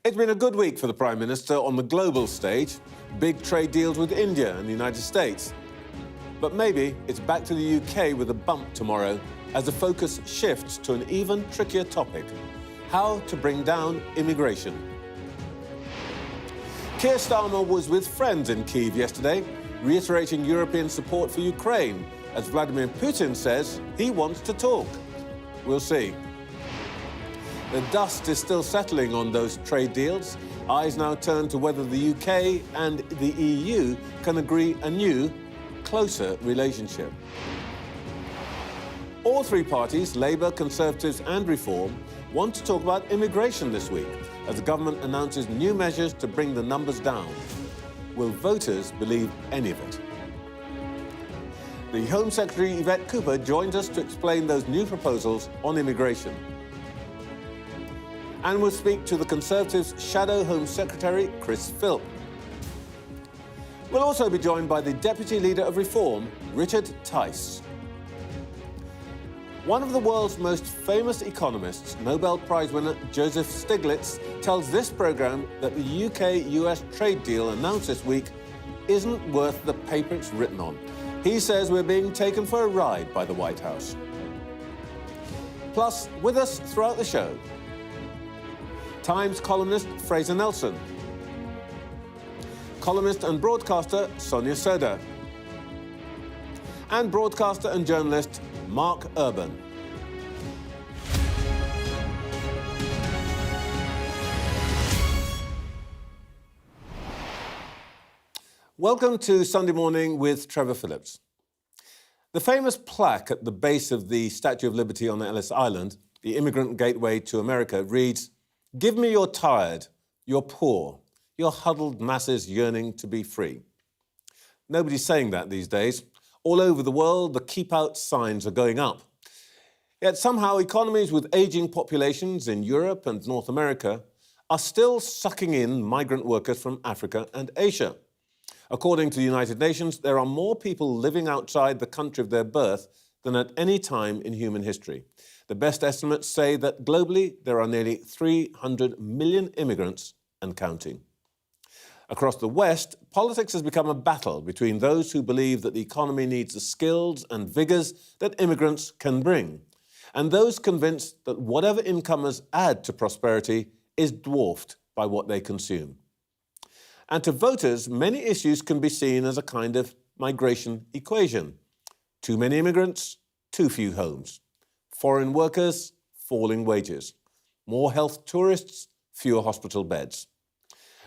It's been a good week for the Prime Minister on the global stage. Big trade deals with India and the United States. But maybe it's back to the UK with a bump tomorrow as the focus shifts to an even trickier topic: how to bring down immigration. Keir Starmer was with friends in Kyiv yesterday, reiterating European support for Ukraine, as Vladimir Putin says he wants to talk. We'll see. The dust is still settling on those trade deals. Eyes now turn to whether the UK and the EU can agree a new, closer relationship. All three parties, Labour, Conservatives and Reform, want to talk about immigration this week, as the government announces new measures to bring the numbers down. Will voters believe any of it? The Home Secretary, Yvette Cooper, joins us to explain those new proposals on immigration. And we'll speak to the Conservatives' Shadow Home Secretary, Chris Philp. We'll also be joined by the Deputy Leader of Reform, Richard Tice. One of the world's most famous economists, Nobel Prize winner Joseph Stiglitz, tells this programme that the UK-US trade deal announced this week isn't worth the paper it's written on. He says we're being taken for a ride by the White House. Plus, with us throughout the show, Times columnist Fraser Nelson, columnist and broadcaster Sonia Soda, and broadcaster and journalist Mark Urban. Welcome to Sunday Morning with Trevor Phillips. The famous plaque at the base of the Statue of Liberty on Ellis Island, the immigrant gateway to America, reads, "Give me your tired, your poor, your huddled masses yearning to be free." Nobody's saying that these days. All over the world, the keep out signs are going up. Yet somehow economies with ageing populations in Europe and North America are still sucking in migrant workers from Africa and Asia. According to the United Nations, there are more people living outside the country of their birth than at any time in human history. The best estimates say that globally there are nearly 300 million immigrants and counting. Across the West, politics has become a battle between those who believe that the economy needs the skills and vigours that immigrants can bring, and those convinced that whatever incomers add to prosperity is dwarfed by what they consume. And to voters, many issues can be seen as a kind of migration equation. Too many immigrants, too few homes. Foreign workers, falling wages. More health tourists, fewer hospital beds.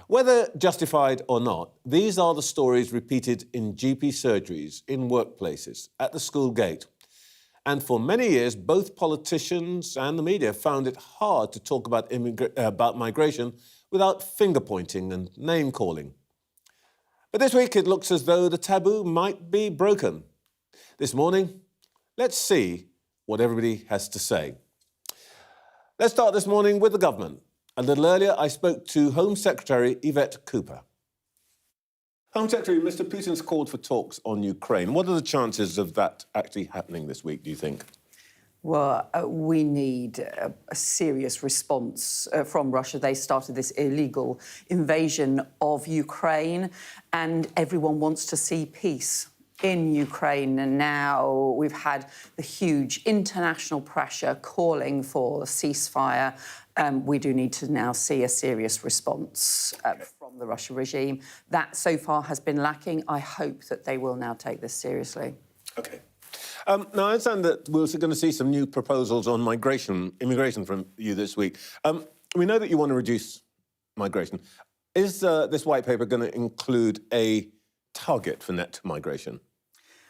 Whether justified or not, these are the stories repeated in GP surgeries, in workplaces, at the school gate. And for many years, both politicians and the media found it hard to talk about migration without finger-pointing and name-calling. But this week, it looks as though the taboo might be broken. This morning, let's see what everybody has to say. Let's start this morning with the government. A little earlier, I spoke to Home Secretary Yvette Cooper. Home Secretary, Mr. Putin's called for talks on Ukraine. What are the chances of that actually happening this week, do you think? Well, we need a serious response from Russia. They started this illegal invasion of Ukraine, and everyone wants to see peace in Ukraine. And now we've had the huge international pressure calling for a ceasefire. We do need to now see a serious response from the Russian regime. That so far has been lacking. I hope that they will now take this seriously. OK. Now, I understand that we're also going to see some new proposals on immigration from you this week. We know that you want to reduce migration. Is this white paper going to include a target for net migration?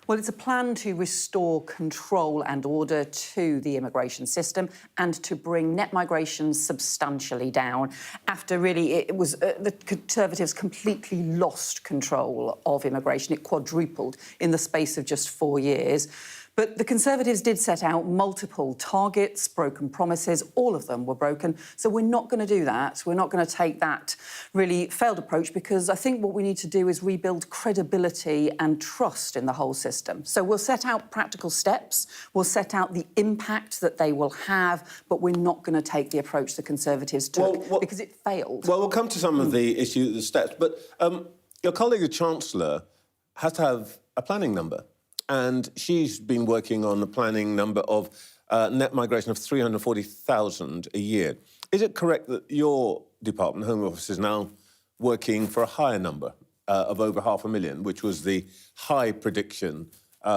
Well, it's a plan to restore control and order to the immigration system and to bring net migration substantially down after really the Conservatives completely lost control of immigration. It quadrupled in the space of just 4 years. But the Conservatives did set out multiple targets, broken promises, all of them were broken. So we're not going to do that. We're not going to take that really failed approach, because I think what we need to do is rebuild credibility and trust in the whole system. So we'll set out practical steps, we'll set out the impact that they will have, but we're not going to take the approach the Conservatives took because it failed. Well, we'll come to some of the issues, the steps, but your colleague, the Chancellor, has to have a planning number. And she's been working on the planning number of net migration of 340,000 a year. Is it correct that your department, Home Office, is now working for a higher number of over 500,000, which was the high prediction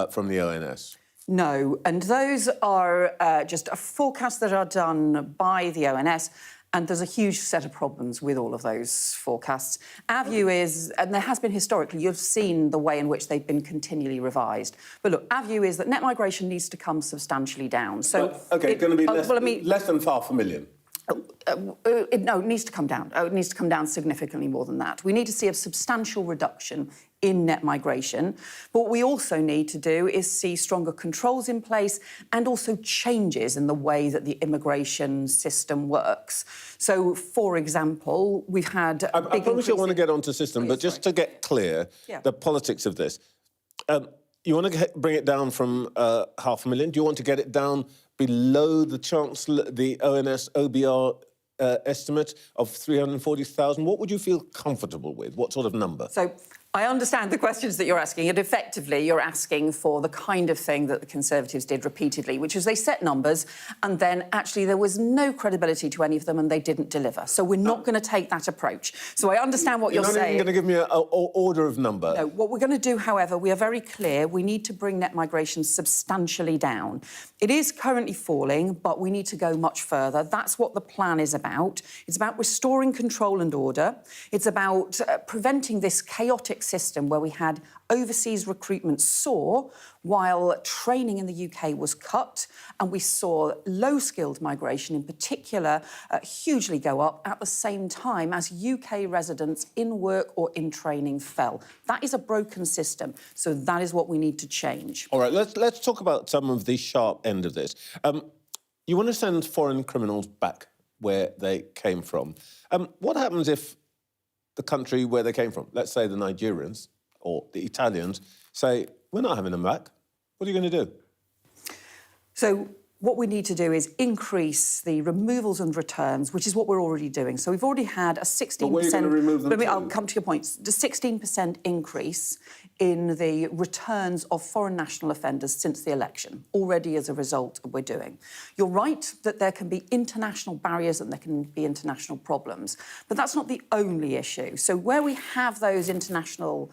from the ONS? No, and those are just a forecast that are done by the ONS. And there's a huge set of problems with all of those forecasts. Our view is, and there has been historically, you've seen the way in which they've been continually revised. But look, our view is that net migration needs to come substantially down. So, OK, it's going to be less than 500,000. No, it needs to come down. It needs to come down significantly more than that. We need to see a substantial reduction in net migration. But what we also need to do is see stronger controls in place and also changes in the way that the immigration system works. So, for example, we've had a big I promise you I want to get onto system, but just to get clear, the politics of this. You want to bring it down from 500,000? Do you want to get it down below the Chancellor, the ONS OBR estimate of 340,000? What would you feel comfortable with? What sort of number? So I understand the questions that you're asking, and effectively you're asking for the kind of thing that the Conservatives did repeatedly, which is they set numbers and then actually there was no credibility to any of them and they didn't deliver. So we're not going to take that approach. So I understand what you're saying. You're not even going to give me an order of number? No. What we're going to do, however, we are very clear, we need to bring net migration substantially down. It is currently falling, but we need to go much further. That's what the plan is about. It's about restoring control and order. It's about preventing this chaotic system where we had overseas recruitment soar while training in the UK was cut, and we saw low-skilled migration in particular hugely go up at the same time as UK residents in work or in training fell. That is a broken system, so that is what we need to change. All right, let's talk about some of the sharp end of this. You want to send foreign criminals back where they came from. What happens if the country where they came from, let's say the Nigerians or the Italians, say, we're not having them back? What are you going to do? So what we need to do is increase the removals and returns, which is what we're already doing. So we've already had a 16%... But where are you going to remove them to? I'll come to your point. The 16% increase in the returns of foreign national offenders since the election, already as a result of what we're doing. You're right that there can be international barriers and there can be international problems, but that's not the only issue. So where we have those international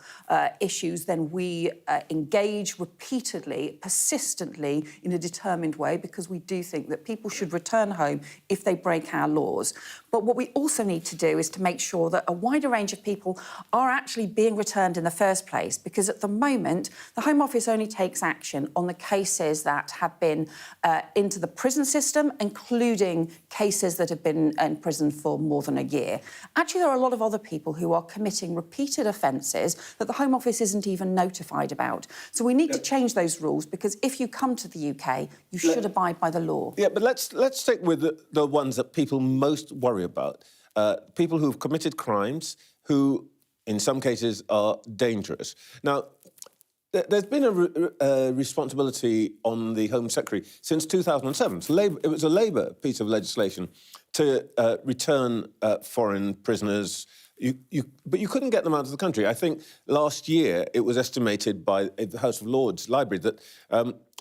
issues, then we engage repeatedly, persistently, in a determined way, because we do think that people should return home if they break our laws. But what we also need to do is to make sure that a wider range of people are actually being returned in the first place, because at the moment, the Home Office only takes action on the cases that have been into the prison system, including cases that have been in prison for more than a year. Actually, there are a lot of other people who are committing repeated offences that the Home Office isn't even notified about. So we need to change those rules, because if you come to the UK, you should abide by the law. Yeah, but let's stick with the ones that people most worry about. People who've committed crimes, who in some cases are dangerous. Now, there's been a responsibility on the Home Secretary since 2007. It was a Labour piece of legislation to return foreign prisoners, but you couldn't get them out of the country. I think last year it was estimated by the House of Lords Library that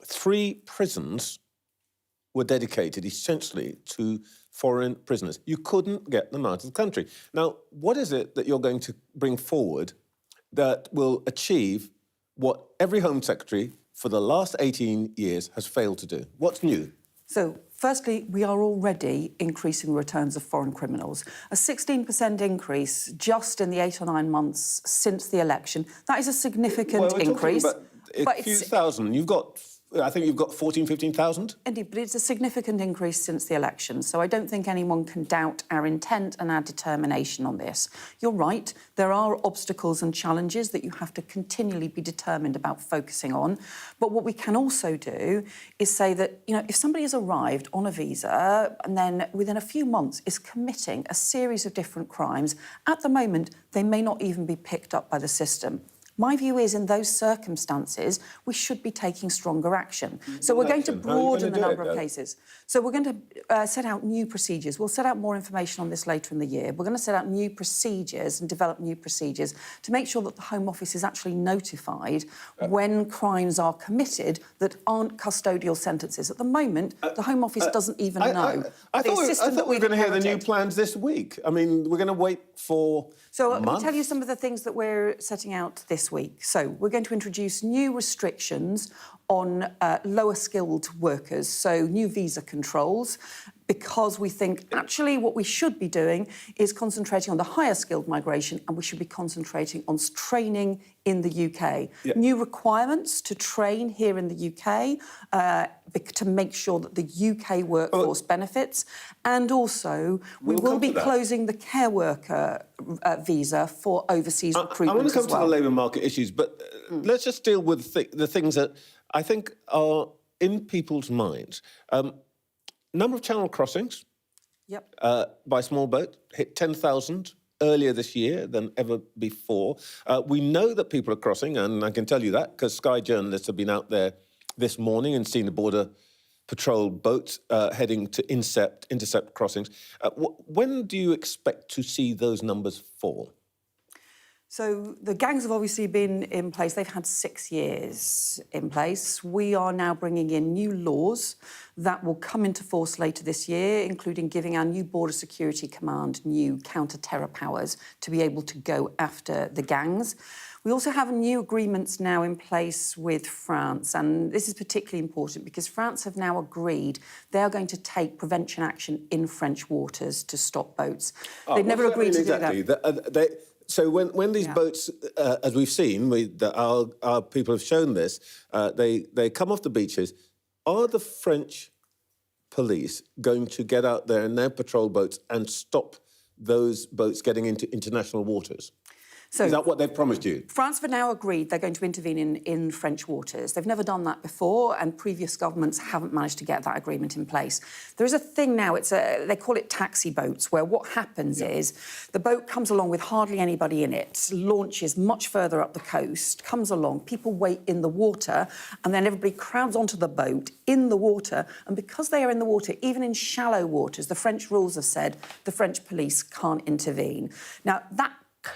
3 prisons were dedicated essentially to foreign prisoners. You couldn't get them out of the country. Now, what is it that you're going to bring forward that will achieve what every Home Secretary for the last 18 years has failed to do? What's new? So, firstly, we are already increasing returns of foreign criminals. A 16% increase just in the 8 or 9 months since the election. That is a significant increase. Talking about a few thousand. You've got I think you've got 14,000, 15,000? Indeed, but it's a significant increase since the election, so I don't think anyone can doubt our intent and our determination on this. You're right, there are obstacles and challenges that you have to continually be determined about focusing on, but what we can also do is say that, you know, if somebody has arrived on a visa and then within a few months is committing a series of different crimes, at the moment they may not even be picked up by the system. My view is, in those circumstances, we should be taking stronger action. So we're going to broaden the number of cases. So we're going to set out new procedures. We'll set out more information on this later in the year. We're going to set out new procedures and develop new procedures to make sure that the Home Office is actually notified when crimes are committed that aren't custodial sentences. At the moment, the Home Office doesn't even know. I thought we were going to hear the new plans this week. I mean, we're going to wait for So I'll tell you some of the things that we're setting out this week. So we're going to introduce new restrictions on lower-skilled workers, so new visa controls, because we think actually what we should be doing is concentrating on the higher-skilled migration, and we should be concentrating on training in the UK. Yeah. New requirements to train here in the UK to make sure that the UK workforce benefits, and also we will be closing the care worker visa for overseas recruitment. I want to come to the labour market issues, but let's just deal with the things that I think are in people's minds. Number of channel crossings by small boat hit 10,000 earlier this year than ever before. We know that people are crossing, and I can tell you that because Sky journalists have been out there this morning and seen the border patrol boats heading to intercept crossings. When do you expect to see those numbers fall? So the gangs have obviously been in place. They've had 6 years in place. We are now bringing in new laws that will come into force later this year, including giving our new Border Security Command new counter-terror powers to be able to go after the gangs. We also have new agreements now in place with France, and this is particularly important because France have now agreed they are going to take prevention action in French waters to stop boats. They've never agreed to do that. So when these boats, as we've seen, our people have shown this, they come off the beaches. Are the French police going to get out there in their patrol boats and stop those boats getting into international waters? So is that what they've promised you? France have now agreed they're going to intervene in French waters. They've never done that before, and previous governments haven't managed to get that agreement in place. There is a thing now, they call it taxi boats, where what happens is the boat comes along with hardly anybody in it, launches much further up the coast, comes along, people wait in the water, and then everybody crowds onto the boat in the water, and because they are in the water, even in shallow waters, the French rules have said the French police can't intervene. Now,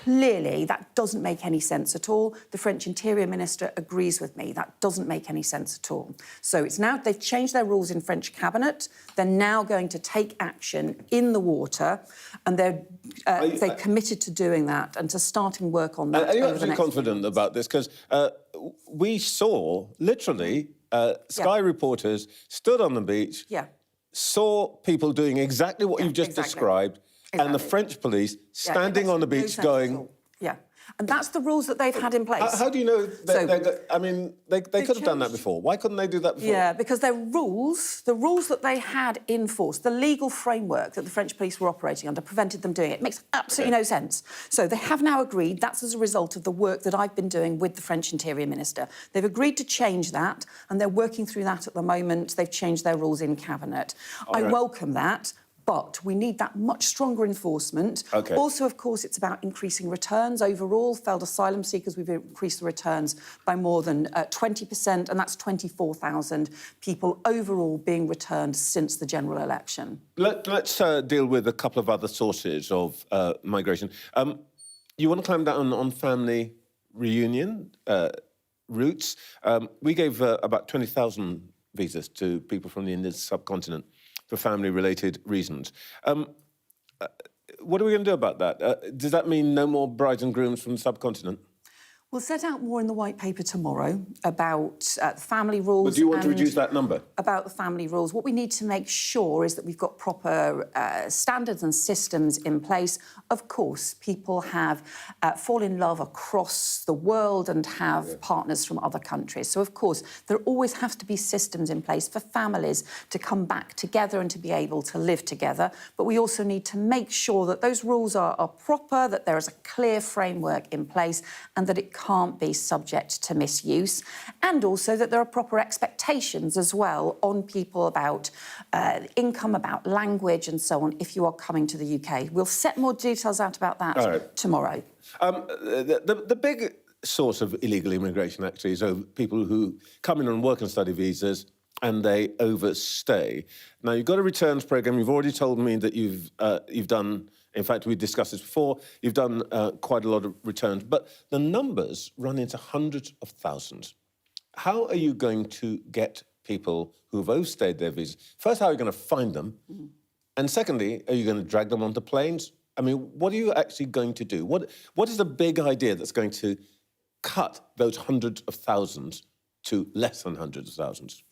clearly, that doesn't make any sense at all. The French Interior Minister agrees with me. That doesn't make any sense at all. So it's now, they've changed their rules in French cabinet. They're now going to take action in the water, and they're committed to doing that and to starting work on that. Are you actually confident about this? Because we saw, literally, Sky reporters stood on the beach, saw people doing exactly what you've just described, and the French police standing on the beach going... Yeah, and that's the rules that they've had in place. How do you know... they could have done that before. Why couldn't they do that before? Yeah, because their rules, the rules that they had in force, the legal framework that the French police were operating under prevented them doing it. It makes absolutely no sense. So they have now agreed, that's as a result of the work that I've been doing with the French Interior Minister. They've agreed to change that, and they're working through that at the moment. They've changed their rules in Cabinet. I welcome that. But we need that much stronger enforcement. Also, of course, it's about increasing returns overall. Failed asylum seekers, we've increased the returns by more than 20%, and that's 24,000 people overall being returned since the general election. Let's deal with a couple of other sources of migration. You want to climb down on family reunion routes. We gave about 20,000 visas to people from the Indian subcontinent for family-related reasons. What are we going to do about that? Does that mean no more brides and grooms from the subcontinent? We'll set out more in the white paper tomorrow about the family rules. But do you want to reduce that number? About the family rules. What we need to make sure is that we've got proper standards and systems in place. Of course, people have fall in love across the world and have partners from other countries. So, of course, there always has to be systems in place for families to come back together and to be able to live together. But we also need to make sure that those rules are proper, that there is a clear framework in place and that it can't be subject to misuse, and also that there are proper expectations as well on people about income, about language and so on if you are coming to the UK. We'll set more details out about that tomorrow. The big source of illegal immigration actually is people who come in on work and study visas and they overstay. Now, you've got a returns programme. You've already told me that you've done... In fact, we discussed this before. You've done quite a lot of returns, but the numbers run into hundreds of thousands. How are you going to get people who've overstayed their visas? First, how are you going to find them? And secondly, are you going to drag them onto planes? I mean, what are you actually going to do? What is the big idea that's going to cut those hundreds of thousands to less than hundreds of thousands?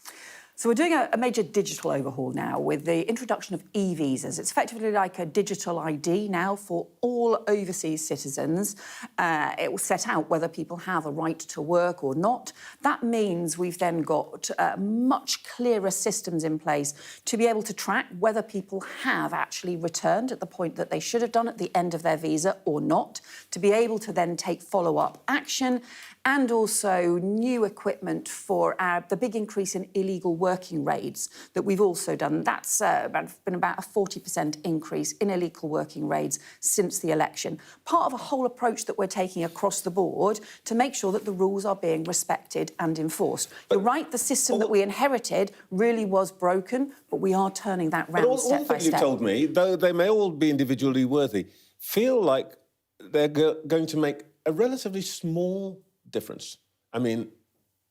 So we're doing a major digital overhaul now with the introduction of e-visas. It's effectively like a digital ID now for all overseas citizens. It will set out whether people have a right to work or not. That means we've then got much clearer systems in place to be able to track whether people have actually returned at the point that they should have done at the end of their visa or not, to be able to then take follow-up action, and also new equipment for the big increase in illegal working raids that we've also done. That's been about a 40% increase in illegal working raids since the election. Part of a whole approach that we're taking across the board to make sure that the rules are being respected and enforced. You're right, the system that we inherited really was broken, but we are turning that round step by step. All the things you've told me, though they may all be individually worthy, feel like they're going to make a relatively small difference. I mean,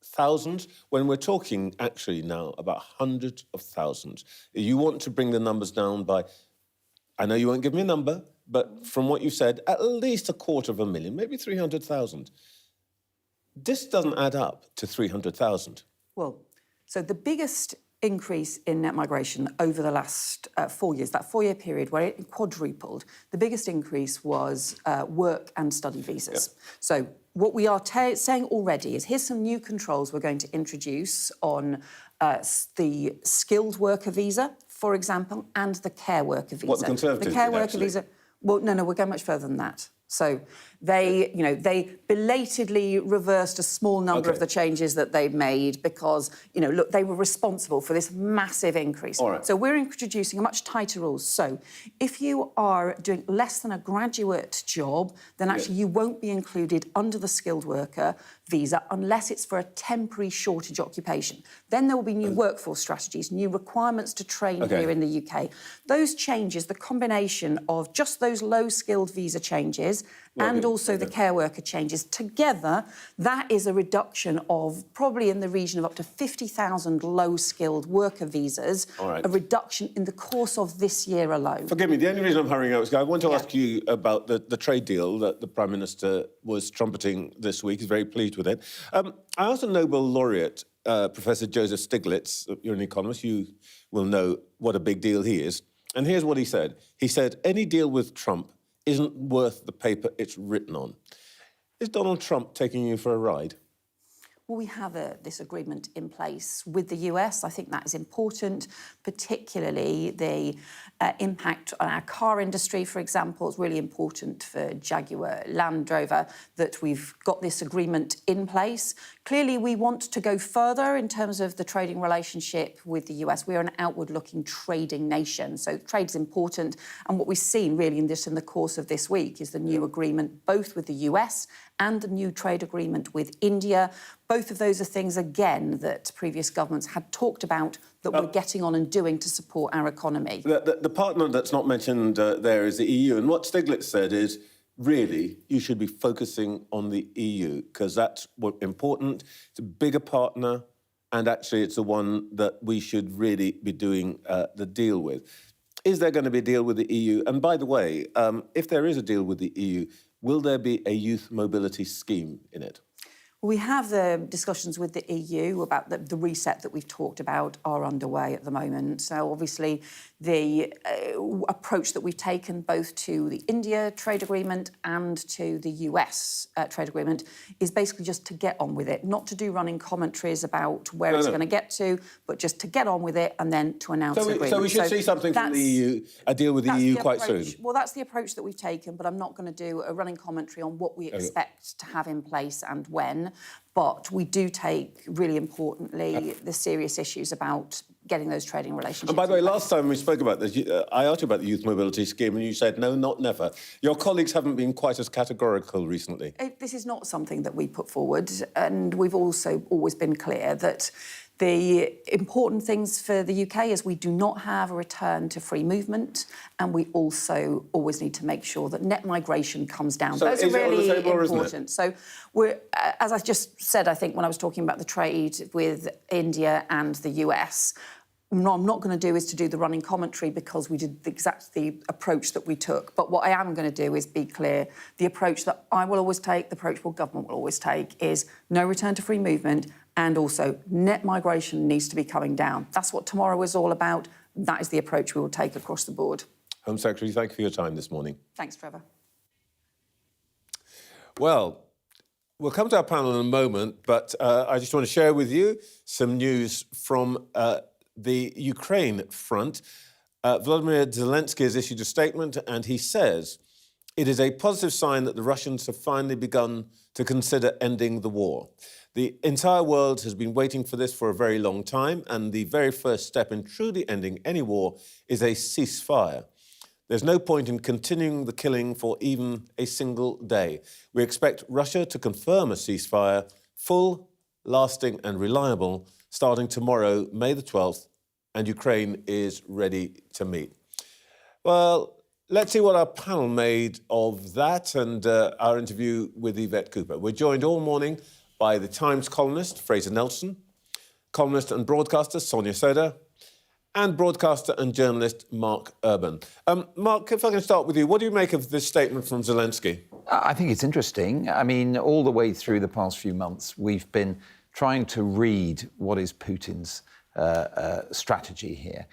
thousands, when we're talking actually now about hundreds of thousands. You want to bring the numbers down by, I know you won't give me a number, but from what you said, at least 250,000, maybe 300,000. This doesn't add up to 300,000. Well, so the biggest increase in net migration over the last 4 years, that 4-year period where it quadrupled, the biggest increase was work and study visas. Yep. So what we are saying already is here's some new controls we're going to introduce on the skilled worker visa, for example, and the care worker visa. What the Conservatives The care worker actually. visa... Well, no, we're going much further than that. So they belatedly reversed a small number of the changes that they'd made because, look, they were responsible for this massive increase. All right. So we're introducing a much tighter rules. So if you are doing less than a graduate job, then actually you won't be included under the skilled worker visa unless it's for a temporary shortage occupation. Then there will be new workforce strategies, new requirements to train here in the UK. Those changes, the combination of just those low-skilled visa changes and also the care worker changes, together, that is a reduction of probably in the region of up to 50,000 low-skilled worker visas, a reduction in the course of this year alone. Forgive me, the only reason I'm hurrying up is I want to ask you about the trade deal that the Prime Minister was trumpeting this week. He's very pleased with it. I asked a Nobel laureate, Professor Joseph Stiglitz, you're an economist, you will know what a big deal he is. And here's what he said. He said, any deal with Trump isn't worth the paper it's written on. Is Donald Trump taking you for a ride? Well, we have this agreement in place with the US. I think that is important, particularly the impact on our car industry, for example. It's really important for Jaguar Land Rover that we've got this agreement in place. Clearly, we want to go further in terms of the trading relationship with the US. We are an outward-looking trading nation, so trade's important. And what we've seen really in the course of this week is the new agreement both with the US and the new trade agreement with India. Both of those are things, again, that previous governments had talked about that we're getting on and doing to support our economy. The partner that's not mentioned there is the EU. And what Stiglitz said is, really, you should be focusing on the EU because that's what's important. It's a bigger partner, and actually it's the one that we should really be doing the deal with. Is there going to be a deal with the EU? And by the way, if there is a deal with the EU, will there be a youth mobility scheme in it? We have the discussions with the EU about the reset that we've talked about are underway at the moment. So obviously the approach that we've taken both to the India trade agreement and to the US trade agreement is basically just to get on with it, not to do running commentaries about where it's going to get to, but just to get on with it and then to announce an agreement. So we should see something from the EU, a deal with the EU quite soon? Well, that's the approach that we've taken, but I'm not going to do a running commentary on what we expect to have in place and when. But we do take, really importantly, the serious issues about getting those trading relationships. And by the way, last time we spoke about this, I asked you about the youth mobility scheme and you said, no, not never. Your colleagues haven't been quite as categorical recently. This is not something that we put forward, and we've also always been clear that the important things for the UK is we do not have a return to free movement, and we also always need to make sure that net migration comes down. So those are really important. Isn't it? So we're, as I just said, I think when I was talking about the trade with India and the US, what I'm not going to do is to do the running commentary because we did exactly the approach that we took. But what I am going to do is be clear. The approach that I will always take, the approach government will always take, is no return to free movement, and also net migration needs to be coming down. That's what tomorrow is all about. That is the approach we will take across the board. Home Secretary, thank you for your time this morning. Thanks, Trevor. Well, we'll come to our panel in a moment, but I just want to share with you some news from the Ukraine front. Volodymyr Zelensky has issued a statement and he says it is a positive sign that the Russians have finally begun to consider ending the war. The entire world has been waiting for this for a very long time, and the very first step in truly ending any war is a ceasefire. There's no point in continuing the killing for even a single day. We expect Russia to confirm a ceasefire, full, lasting and reliable, starting tomorrow, May the 12th, and Ukraine is ready to meet. Well, let's see what our panel made of that and our interview with Yvette Cooper. We're joined all morning by the Times columnist, Fraser Nelson, columnist and broadcaster, Sonia Soda, and broadcaster and journalist, Mark Urban. Mark, if I can start with you, what do you make of this statement from Zelensky? I think it's interesting. I mean, all the way through the past few months, we've been trying to read what is Putin's strategy here.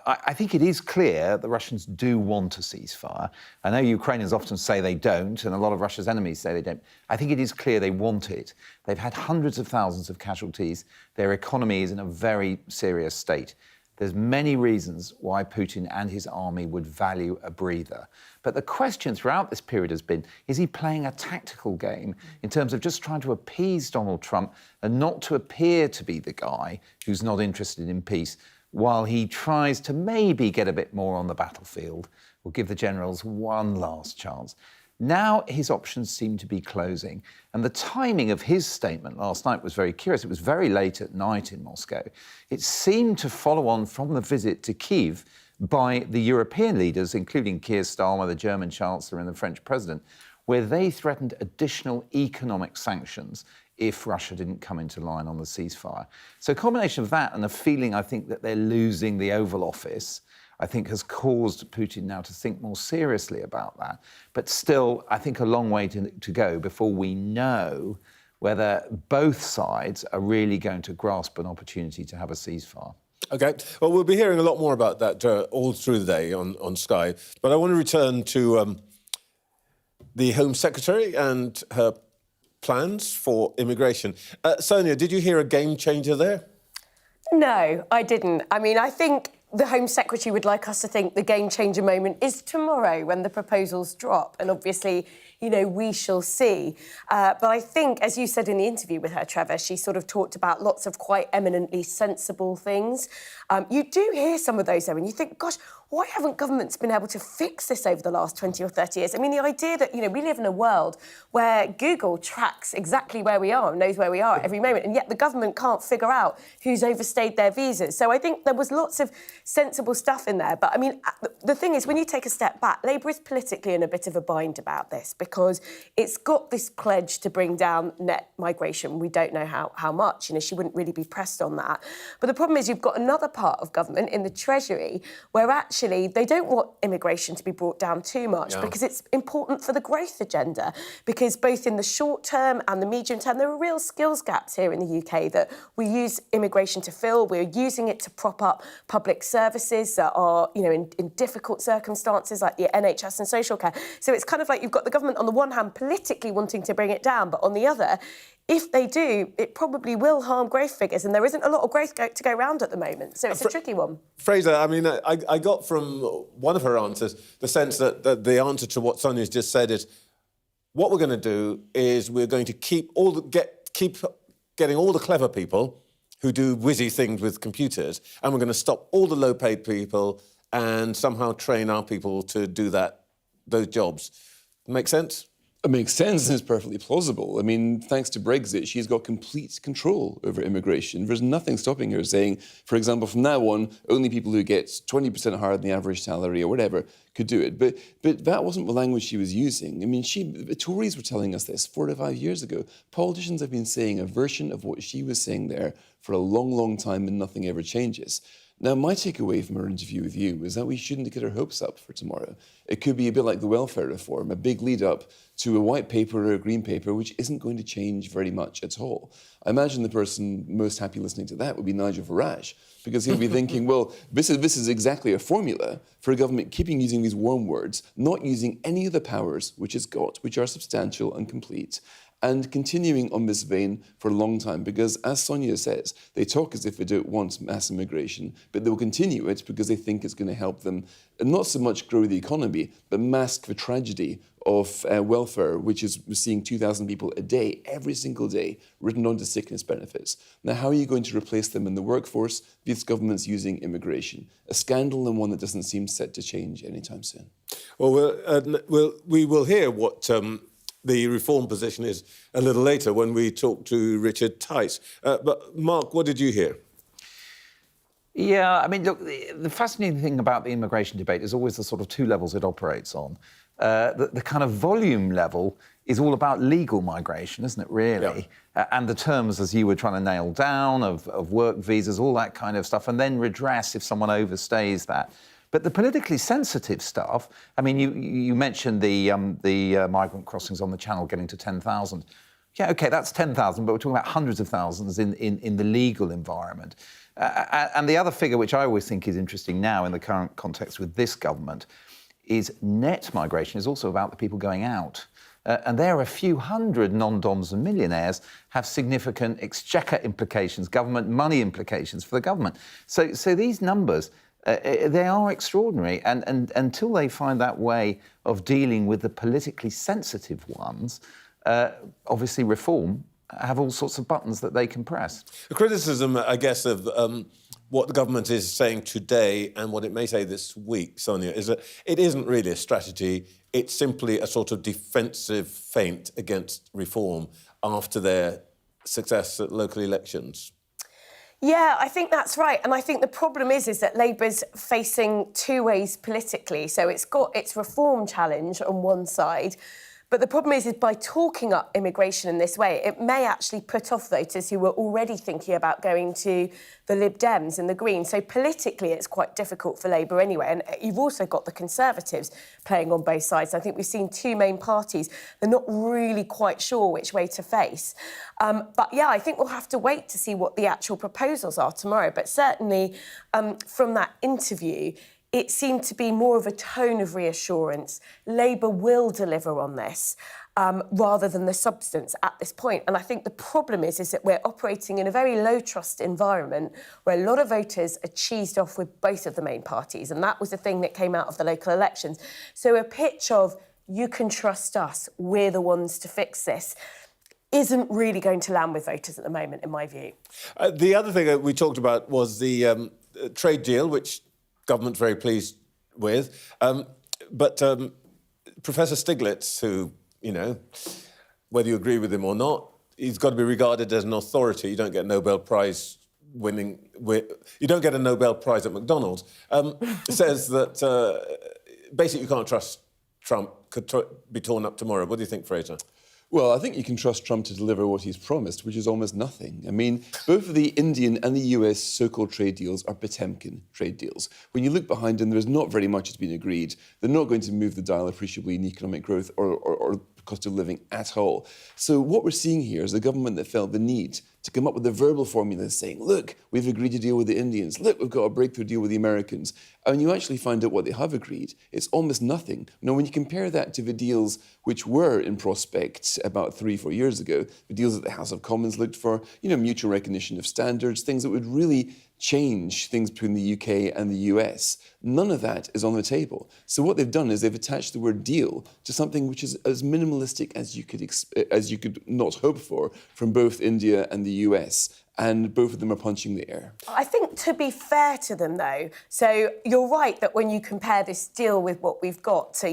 I think it is clear the Russians do want a ceasefire. I know Ukrainians often say they don't, and a lot of Russia's enemies say they don't. I think it is clear they want it. They've had hundreds of thousands of casualties. Their economy is in a very serious state. There's many reasons why Putin and his army would value a breather. But the question throughout this period has been, is he playing a tactical game in terms of just trying to appease Donald Trump and not to appear to be the guy who's not interested in peace, while he tries to maybe get a bit more on the battlefield or give the generals one last chance? Now his options seem to be closing. And the timing of his statement last night was very curious. It was very late at night in Moscow. It seemed to follow on from the visit to Kyiv by the European leaders, including Keir Starmer, the German Chancellor, and the French President, where they threatened additional economic sanctions if Russia didn't come into line on the ceasefire. So a combination of that and a feeling, I think, that they're losing the Oval Office, I think has caused Putin now to think more seriously about that. But still, I think a long way to go before we know whether both sides are really going to grasp an opportunity to have a ceasefire. OK. Well, we'll be hearing a lot more about that all through the day on Sky. But I want to return to the Home Secretary and her plans for immigration. Sonia, did you hear a game changer there? No, I didn't. I mean, I think the Home Secretary would like us to think the game-changer moment is tomorrow when the proposals drop. And obviously, you know, we shall see. But I think, as you said in the interview with her, Trevor, she sort of talked about lots of quite eminently sensible things. You do hear some of those, though, and you think, gosh, why haven't governments been able to fix this over the last 20 or 30 years? I mean, the idea that, you know, we live in a world where Google tracks exactly where we are, knows where we are at every moment, and yet the government can't figure out who's overstayed their visas. So I think there was lots of sensible stuff in there. But, I mean, the thing is, when you take a step back, Labour is politically in a bit of a bind about this because it's got this pledge to bring down net migration. We don't know how much. You know, she wouldn't really be pressed on that. But the problem is you've got another part of government in the Treasury where actually actually, they don't want immigration to be brought down too much because it's important for the growth agenda. Because both in the short term and the medium term, there are real skills gaps here in the UK that we use immigration to fill. We're using it to prop up public services that are, in difficult circumstances like the NHS and social care. So it's kind of like you've got the government on the one hand politically wanting to bring it down, but on the other, if they do, it probably will harm growth figures, and there isn't a lot of growth to go around at the moment, so it's a tricky one. Fraser, I mean, I got from one of her answers the sense that the answer to what Sonia's just said is, what we're going to do is we're going to keep getting all the clever people who do whizzy things with computers, and we're going to stop all the low-paid people and somehow train our people to do those jobs. Make sense? It makes sense and it's perfectly plausible. I mean, thanks to Brexit, she's got complete control over immigration. There's nothing stopping her saying, for example, from now on, only people who get 20% higher than the average salary or whatever could do it. But that wasn't the language she was using. I mean, the Tories were telling us this 4 to 5 years ago. Politicians have been saying a version of what she was saying there for a long, long time, and nothing ever changes. Now, my takeaway from our interview with you is that we shouldn't get our hopes up for tomorrow. It could be a bit like the welfare reform, a big lead up to a white paper or a green paper, which isn't going to change very much at all. I imagine the person most happy listening to that would be Nigel Farage, because he'll be thinking, well, this is exactly a formula for a government keeping using these warm words, not using any of the powers which it's got, which are substantial and complete, and continuing on this vein for a long time, because, as Sonia says, they talk as if they don't want mass immigration, but they will continue it because they think it's going to help them not so much grow the economy, but mask the tragedy of welfare, which is seeing 2,000 people a day, every single day, written onto sickness benefits. Now, how are you going to replace them in the workforce? This government's using immigration. A scandal, and one that doesn't seem set to change anytime soon. Well, we will hear what the reform position is a little later when we talk to Richard Tice. But, Mark, what did you hear? Yeah, I mean, look, the fascinating thing about the immigration debate is always the sort of two levels it operates on. The kind of volume level is all about legal migration, isn't it, really? Yeah. And the terms, as you were trying to nail down, of work visas, all that kind of stuff, and then redress if someone overstays that. But the politically sensitive stuff, I mean, you mentioned the migrant crossings on the Channel getting to 10,000. Yeah, OK, that's 10,000, but we're talking about hundreds of thousands in the legal environment. And the other figure, which I always think is interesting now in the current context with this government, is net migration is also about the people going out. And there are a few hundred non-doms and millionaires have significant exchequer implications, government money implications for the government. So these numbers, they are extraordinary. And until they find that way of dealing with the politically sensitive ones, obviously reform have all sorts of buttons that they can press. The criticism, I guess, of what the government is saying today and what it may say this week, Sonia, is that it isn't really a strategy. It's simply a sort of defensive feint against reform after their success at local elections. Yeah, I think that's right. And I think the problem is that Labour's facing two ways politically. So it's got its reform challenge on one side, but the problem is by talking up immigration in this way, it may actually put off voters who were already thinking about going to the Lib Dems and the Greens. So politically, it's quite difficult for Labour anyway. And you've also got the Conservatives playing on both sides. I think we've seen two main parties. They're not really quite sure which way to face. But yeah, I think we'll have to wait to see what the actual proposals are tomorrow. But certainly from that interview, it seemed to be more of a tone of reassurance. Labour will deliver on this rather than the substance at this point. And I think the problem is that we're operating in a very low-trust environment where a lot of voters are cheesed off with both of the main parties. And that was the thing that came out of the local elections. So a pitch of, you can trust us, we're the ones to fix this, isn't really going to land with voters at the moment, in my view. The other thing that we talked about was the trade deal, which government's very pleased with. But Professor Stiglitz, who, you know, whether you agree with him or not, he's got to be regarded as an authority. You don't get Nobel Prize winning... You don't get a Nobel Prize at McDonald's. Says that basically you can't trust Trump, could be torn up tomorrow. What do you think, Fraser? Well, I think you can trust Trump to deliver what he's promised, which is almost nothing. I mean, both the Indian and the US so-called trade deals are Potemkin trade deals. When you look behind them, there's not very much that's been agreed. They're not going to move the dial appreciably in economic growth or cost of living at all. So what we're seeing here is a government that felt the need to come up with a verbal formula saying, look, we've agreed to deal with the Indians. Look, we've got a breakthrough deal with the Americans. And you actually find out what they have agreed. It's almost nothing. Now, when you compare that to the deals which were in prospect about 3-4 years ago, the deals that the House of Commons looked for, mutual recognition of standards, things that would really change things between the UK and the US. None of that is on the table. So what they've done is they've attached the word deal to something which is as minimalistic as you could not hope for from both India and the US. And both of them are punching the air. I think, to be fair to them, though, so you're right that when you compare this deal with what we've got to,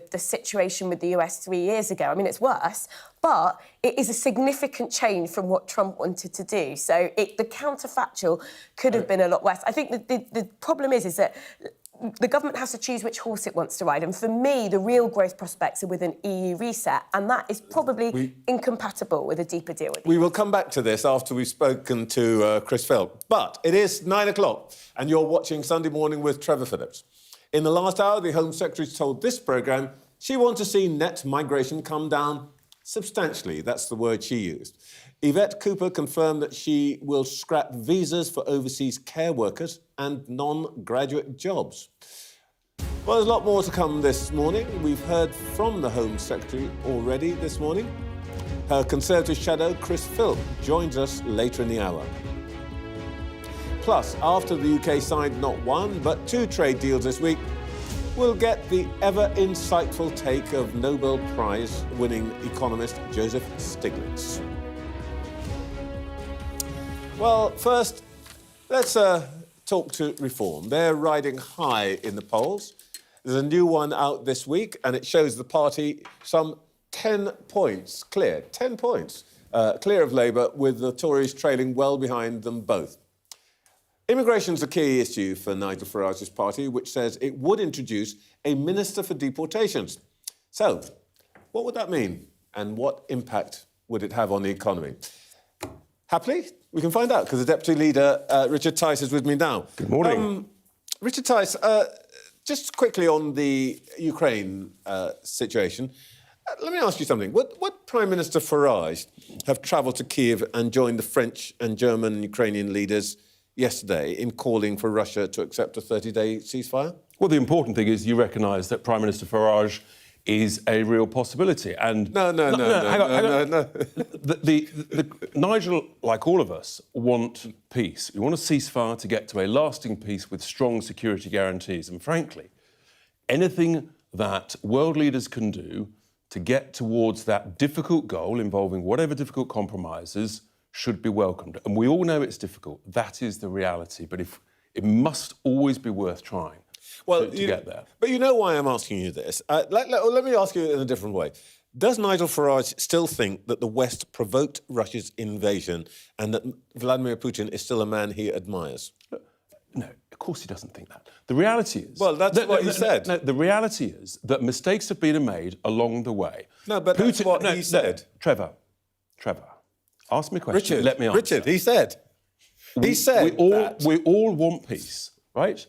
the situation with the US 3 years ago, I mean, it's worse, but it is a significant change from what Trump wanted to do. So the counterfactual could have been a lot worse. I think the problem is that the government has to choose which horse it wants to ride. And for me, the real growth prospects are with an EU reset. And that is probably incompatible with a deeper deal with the We will come back to this after we've spoken to Chris Philp. But it is 9 o'clock and you're watching Sunday Morning with Trevor Phillips. In the last hour, the Home Secretary told this programme she wants to see net migration come down substantially. That's the word she used. Yvette Cooper confirmed that she will scrap visas for overseas care workers and non-graduate jobs. Well, there's a lot more to come this morning. We've heard from the Home Secretary already this morning. Her Conservative shadow, Chris Philp, joins us later in the hour. Plus, after the UK signed not one, but 2 trade deals this week, we'll get the ever-insightful take of Nobel Prize-winning economist Joseph Stiglitz. Well, first, let's talk to Reform. They're riding high in the polls. There's a new one out this week, and it shows the party some 10 points clear, 10 points clear of Labour, with the Tories trailing well behind them both. Immigration's a key issue for Nigel Farage's party, which says it would introduce a minister for deportations. So, what would that mean, and what impact would it have on the economy? Happily, we can find out, because the Deputy Leader, Richard Tice, is with me now. Good morning. Richard Tice, just quickly on the Ukraine situation, let me ask you something. Would Prime Minister Farage have travelled to Kiev and joined the French and German and Ukrainian leaders yesterday in calling for Russia to accept a 30-day ceasefire? Well, the important thing is you recognise that Prime Minister Farage is a real possibility. And No. hang on. Nigel, like all of us, want peace. We want a ceasefire to get to a lasting peace with strong security guarantees. And frankly, anything that world leaders can do to get towards that difficult goal involving whatever difficult compromises should be welcomed. And we all know it's difficult. That is the reality. But it must always be worth trying. To get there. But you know why I'm asking you this. Let me ask you in a different way. Does Nigel Farage still think that the West provoked Russia's invasion and that Vladimir Putin is still a man he admires? No, of course he doesn't think that. The reality is... Well, that's what he said. No, the reality is that mistakes have been made along the way. No, but that's what he said. Trevor, ask me a question. Richard, let me answer. Richard, he said. We all want peace, right?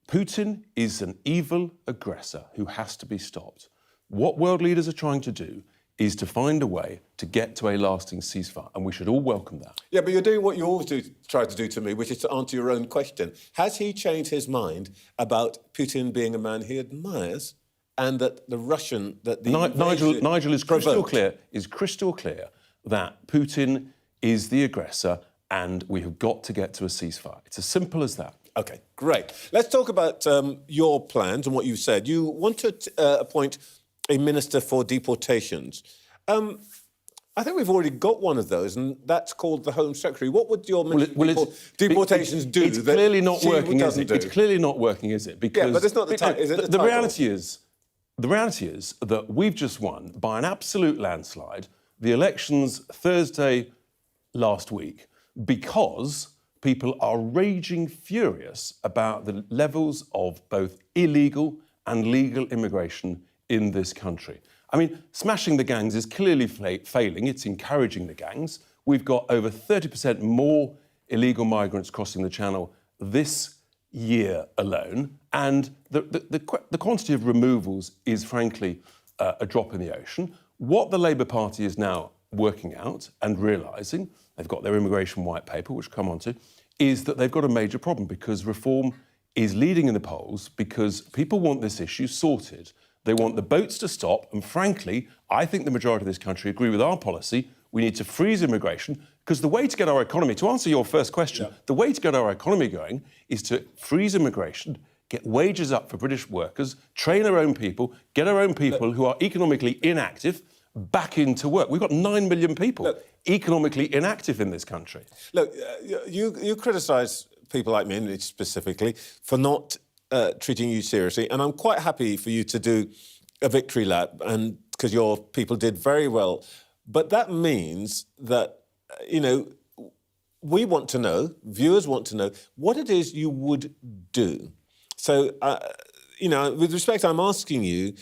Putin is an evil aggressor who has to be stopped. What world leaders are trying to do is to find a way to get to a lasting ceasefire, and we should all welcome that. Yeah, but you're doing what you always try to do to me, which is to answer your own question. Has he changed his mind about Putin being a man he admires and that the Russian... Nigel is crystal clear that Putin is the aggressor and we have got to get to a ceasefire. It's as simple as that. OK, great. Let's talk about your plans and what you said. You want to appoint a minister for deportations. I think we've already got one of those, and that's called the Home Secretary. What would your minister for deportations do? It's clearly not working, is it? It's clearly not working, is it? Because yeah, but it's not the title. Is it the title? The reality is that we've just won by an absolute landslide the elections Thursday last week because people are raging furious about the levels of both illegal and legal immigration in this country. I mean, smashing the gangs is clearly failing. It's encouraging the gangs. We've got over 30% more illegal migrants crossing the Channel this year alone, and the quantity of removals is, frankly, a drop in the ocean. What the Labour Party is now working out and realising, they've got their immigration white paper, which we'll come on to, is that they've got a major problem because reform is leading in the polls because people want this issue sorted. They want the boats to stop, and frankly, I think the majority of this country agree with our policy. We need to freeze immigration because the way to get our economy, to answer your first question, the way to get our economy going is to freeze immigration, get wages up for British workers, train our own people, get our own people who are economically inactive back into work. We've got 9 million people economically inactive in this country. Look, you criticise people like me, specifically, for not treating you seriously, and I'm quite happy for you to do a victory lap, and because your people did very well. But that means that, we want to know, viewers want to know, what it is you would do. So, with respect, I'm asking you,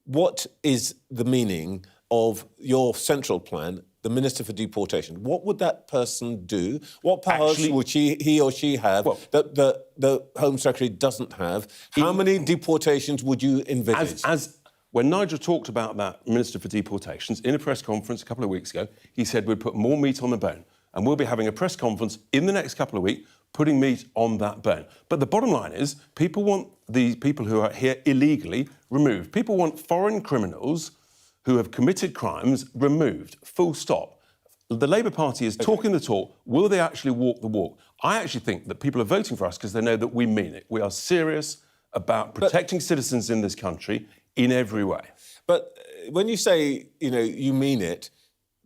what is the meaning of your central plan, the Minister for Deportation? What would that person do? What powers would he or she have that the Home Secretary doesn't have? How many deportations would you envisage? When Nigel talked about that Minister for Deportations in a press conference a couple of weeks ago, he said we'd put more meat on the bone. And we'll be having a press conference in the next couple of weeks putting meat on that bone. But the bottom line is people want the people who are here illegally removed. People want foreign criminals who have committed crimes removed, full stop. The Labour Party is talking the talk. Will they actually walk the walk? I actually think that people are voting for us because they know that we mean it. We are serious about protecting citizens in this country in every way. But when you say, you mean it,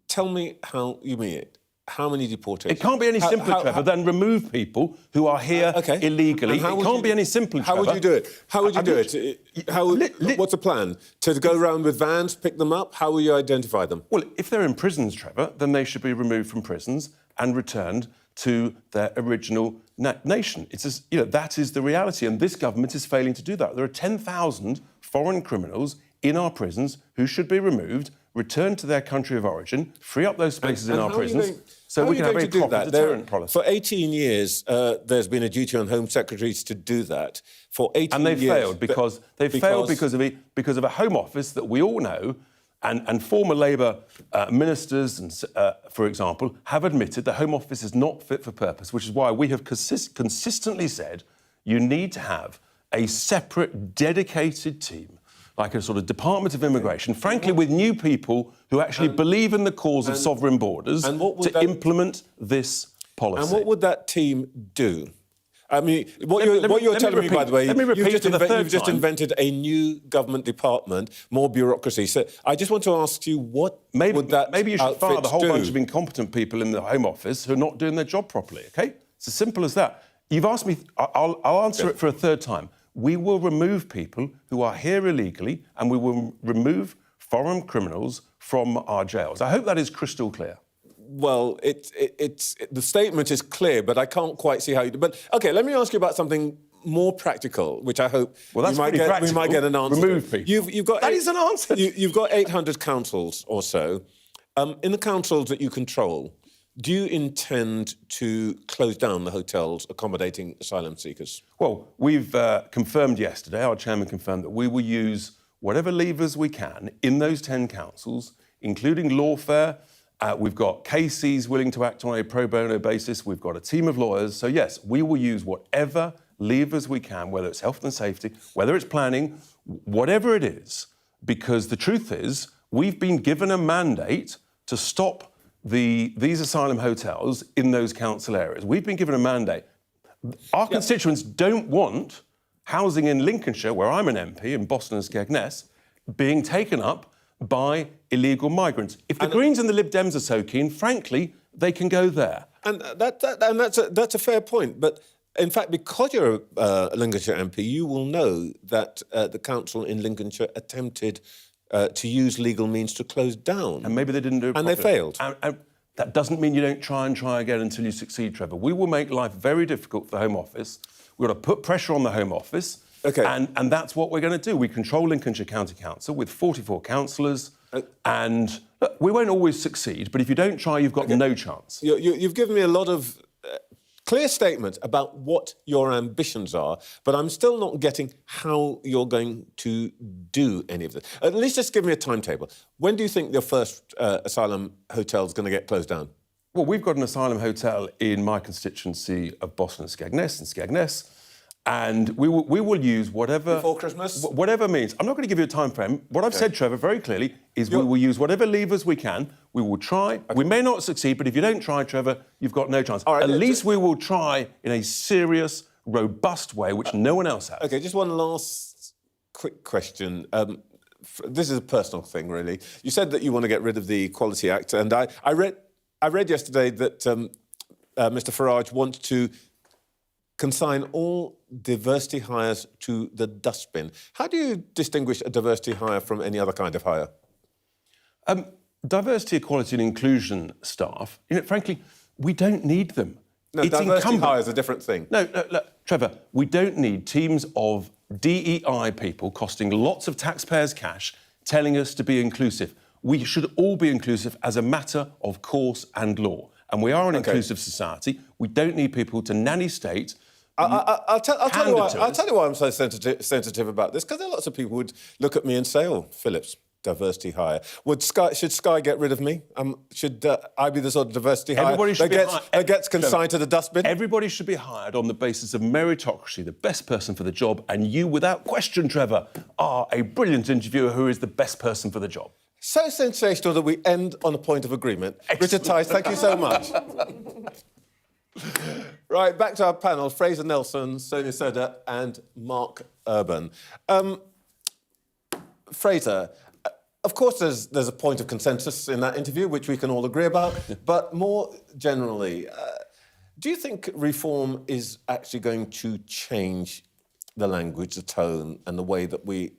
tell me how you mean it. How many deportations? It can't be any simpler, Trevor, than remove people who are here illegally. It can't be any simpler, Trevor. How would you do it? How would you do it? What's the plan? To go around with vans, pick them up? How will you identify them? Well, if they're in prisons, Trevor, then they should be removed from prisons and returned to their original nation. That is the reality, and this government is failing to do that. There are 10,000 foreign criminals in our prisons who should be removed, returned to their country of origin, free up those spaces in our prisons, so we can have a proper deterrent policy. For 18 years, there's been a duty on Home Secretaries to do that. For 18 years... And they failed because of a Home Office that we all know, and former Labour ministers, for example, have admitted the Home Office is not fit for purpose, which is why we have consistently said you need to have a separate, dedicated team, like a sort of Department of Immigration, frankly, with new people who actually believe in the cause of sovereign borders to implement this policy. And what would that team do? I mean, what you're telling me, by the way, you've just invented a new government department, more bureaucracy. So I just want to ask you, what would that Maybe you should fire the whole do? bunch of incompetent people in the Home Office who are not doing their job properly, OK? It's as simple as that. You've asked me, I'll answer it for a third time. We will remove people who are here illegally, and we will remove foreign criminals from our jails. I hope that is crystal clear. Well, the statement is clear, but I can't quite see how you do. But OK, let me ask you about something more practical, which I hope we might get an answer. Remove people. You've got that is an answer. You've got 800 councils or so. In the councils that you control, do you intend to close down the hotels accommodating asylum seekers? Well, we've confirmed yesterday, our chairman confirmed that we will use whatever levers we can in those 10 councils, including lawfare. We've got KCs willing to act on a pro bono basis. We've got a team of lawyers. So, yes, we will use whatever levers we can, whether it's health and safety, whether it's planning, whatever it is, because the truth is we've been given a mandate to stop these asylum hotels in those council areas. We've been given a mandate. Our constituents don't want housing in Lincolnshire, where I'm an MP, in Boston and Skegness, being taken up by illegal migrants. If the Greens and the Lib Dems are so keen, frankly, they can go there. And that's a fair point. But in fact, because you're a Lincolnshire MP, you will know that the council in Lincolnshire attempted to use legal means to close down. And maybe they didn't do it properly. And they failed. And that doesn't mean you don't try again until you succeed, Trevor. We will make life very difficult for the Home Office. We've got to put pressure on the Home Office. OK. And that's what we're going to do. We control Lincolnshire County Council with 44 councillors, and look, we won't always succeed, but if you don't try, you've got no chance. You've given me a lot of clear statements about what your ambitions are, but I'm still not getting how you're going to do any of this. At least just give me a timetable. When do you think your first asylum hotel is going to get closed down? Well, we've got an asylum hotel in my constituency of Boston and Skegness, and we will use whatever... Before Christmas? Whatever means. I'm not going to give you a time frame. What I've said, Trevor, very clearly, is we will use whatever levers we can. We will try. Okay. We may not succeed, but if you don't try, Trevor, you've got no chance. All right, at least we will try in a serious, robust way, which no one else has. OK, just one last quick question. This is a personal thing, really. You said that you want to get rid of the Equality Act, and I read yesterday that Mr Farage wants to consign all diversity hires to the dustbin. How do you distinguish a diversity hire from any other kind of hire? Diversity, equality and inclusion staff, frankly, we don't need them. No, diversity hire is a different thing. No, look, Trevor, we don't need teams of DEI people costing lots of taxpayers' cash telling us to be inclusive. We should all be inclusive as a matter of course and law. And we are an inclusive society. We don't need people to nanny state. I'll tell you why I'm so sensitive about this, because there are lots of people who would look at me and say, oh, Phillips, diversity hire. Should Sky get rid of me? Should I be the sort of diversity hire that gets consigned to the dustbin? Everybody should be hired on the basis of meritocracy, the best person for the job, and you, without question, Trevor, are a brilliant interviewer who is the best person for the job. So sensational that we end on a point of agreement. Excellent. Richard Tice, thank you so much. Right, back to our panel. Fraser Nelson, Sonia Soda and Mark Urban. Fraser, of course there's a point of consensus in that interview, which we can all agree about, but more generally, do you think reform is actually going to change the language, the tone and the way that we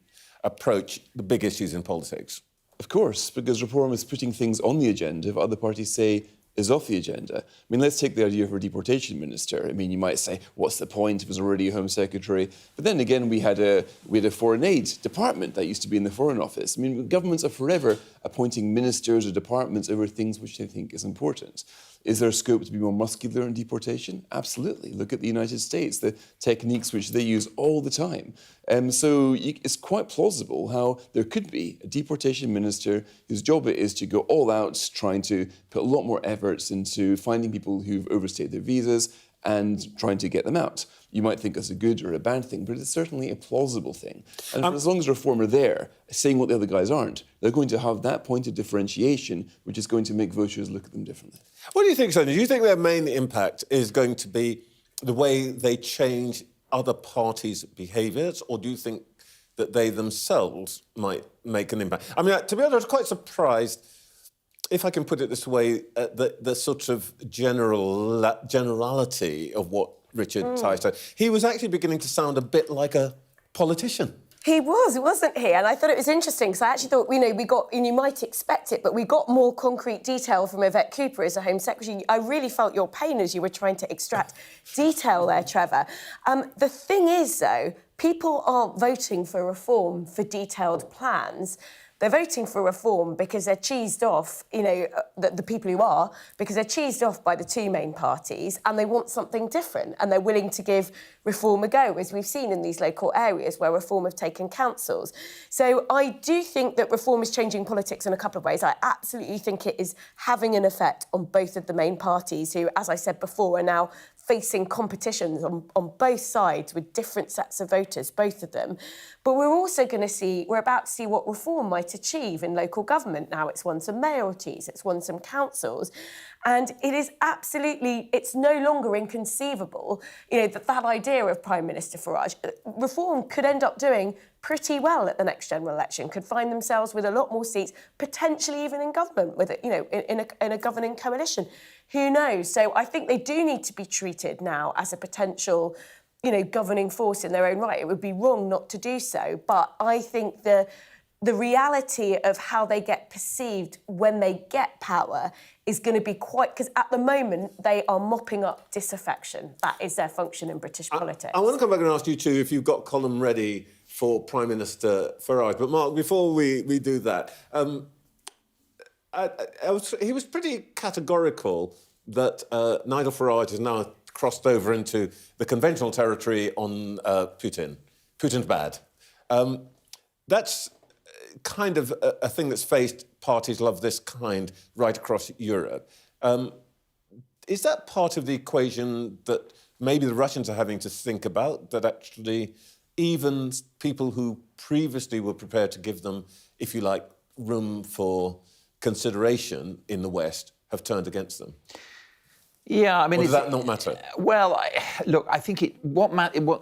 approach the big issues in politics? Of course, because reform is putting things on the agenda if other parties say is off the agenda. I mean, let's take the idea of a deportation minister. I mean, you might say, what's the point? It was already a Home Secretary. But then again, we had a foreign aid department that used to be in the Foreign Office. I mean, governments are forever appointing ministers or departments over things which they think is important. Is there a scope to be more muscular in deportation? Absolutely. Look at the United States, the techniques which they use all the time. So it's quite plausible how there could be a deportation minister whose job it is to go all out, trying to put a lot more efforts into finding people who've overstayed their visas and trying to get them out. You might think that's a good or a bad thing, but it's certainly a plausible thing. And as long as reform are there, saying what the other guys aren't, they're going to have that point of differentiation, which is going to make voters look at them differently. What do you think, Sonia? Do you think their main impact is going to be the way they change other parties' behaviours, or do you think that they themselves might make an impact? I mean, to be honest, I was quite surprised, if I can put it this way, the sort of generality of what Richard Tice said. He was actually beginning to sound a bit like a politician. He was, wasn't he? And I thought it was interesting because I actually thought, we got, and you might expect it, but we got more concrete detail from Yvette Cooper as a Home Secretary. I really felt your pain as you were trying to extract detail there, Trevor. The thing is, though, people aren't voting for reform for detailed plans. They're voting for reform because they're cheesed off, the people who are, because they're cheesed off by the two main parties and they want something different and they're willing to give reform a go, as we've seen in these local areas where reform have taken councils. So I do think that reform is changing politics in a couple of ways. I absolutely think it is having an effect on both of the main parties who, as I said before, are now facing competitions on both sides with different sets of voters, both of them. But we're also going to see, we're about to see what reform might achieve in local government now. It's won some mayoralties, it's won some councils. And it is absolutely, it's no longer inconceivable, that idea of Prime Minister Farage. Reform could end up doing pretty well at the next general election, could find themselves with a lot more seats, potentially even in government, with in a governing coalition. Who knows? So I think they do need to be treated now as a potential, governing force in their own right. It would be wrong not to do so. But I think the the reality of how they get perceived when they get power is going to be quite... Because at the moment, they are mopping up disaffection. That is their function in British politics. I want to come back and ask you two if you've got a column ready for Prime Minister Farage. But Mark, before we do that, he was pretty categorical that Nigel Farage has now crossed over into the conventional territory on Putin. Putin's bad. That's kind of a thing that's faced parties of this kind right across Europe. Is that part of the equation that maybe the Russians are having to think about, that actually even people who previously were prepared to give them, if you like, room for consideration in the West have turned against them? Yeah, I mean... Or does that not matter? Well, look, I think what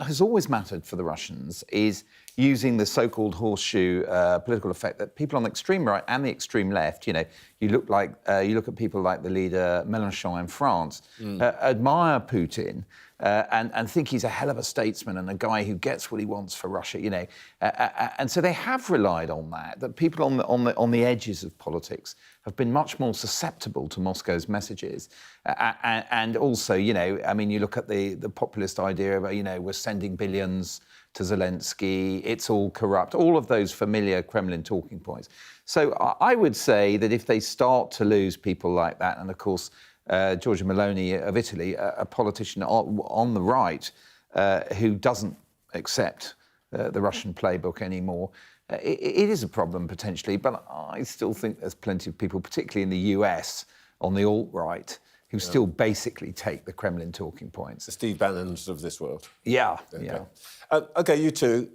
has always mattered for the Russians is using the so-called horseshoe political effect that people on the extreme right and the extreme left, you know, you look at people like the leader Mélenchon in France, admire Putin and think he's a hell of a statesman and a guy who gets what he wants for Russia, you know. And so they have relied on that people on the edges of politics have been much more susceptible to Moscow's messages. And also, you know, I mean, you look at the populist idea of, you know, we're sending billions to Zelensky, it's all corrupt, all of those familiar Kremlin talking points. So I would say that if they start to lose people like that, and of course, Giorgia Meloni of Italy, a politician on the right who doesn't accept the Russian playbook anymore, it is a problem potentially, but I still think there's plenty of people, particularly in the US, on the alt-right, who still basically take the Kremlin talking points. The Steve Bannons of this world. Yeah, okay. yeah. OK, you two.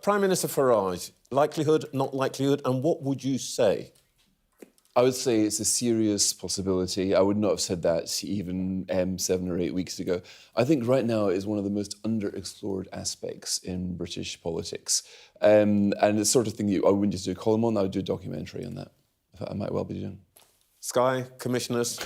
Prime Minister Farage, likelihood, not likelihood, and what would you say? I would say it's a serious possibility. I would not have said that even 7 or 8 weeks ago. I think right now it is one of the most underexplored aspects in British politics. And it's the sort of thing I wouldn't just do a column on, I would do a documentary on that. I might well be doing. Sky, commissioners.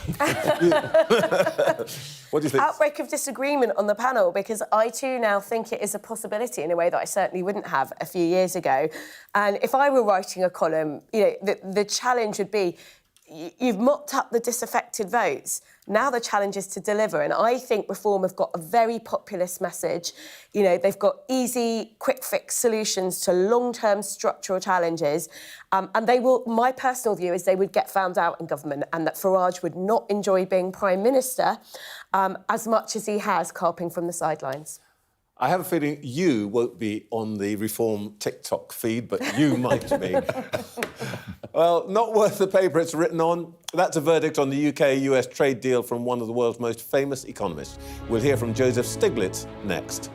What do you think? Outbreak of disagreement on the panel, because I too now think it is a possibility in a way that I certainly wouldn't have a few years ago. And if I were writing a column, you know, the challenge would be, you've mopped up the disaffected votes. Now the challenge is to deliver. And I think Reform have got a very populist message. You know, they've got easy, quick fix solutions to long-term structural challenges. And they will, my personal view is they would get found out in government and that Farage would not enjoy being Prime Minister as much as he has carping from the sidelines. I have a feeling you won't be on the Reform TikTok feed, but you might be. Well, not worth the paper it's written on. That's a verdict on the UK-US trade deal from one of the world's most famous economists. We'll hear from Joseph Stiglitz next.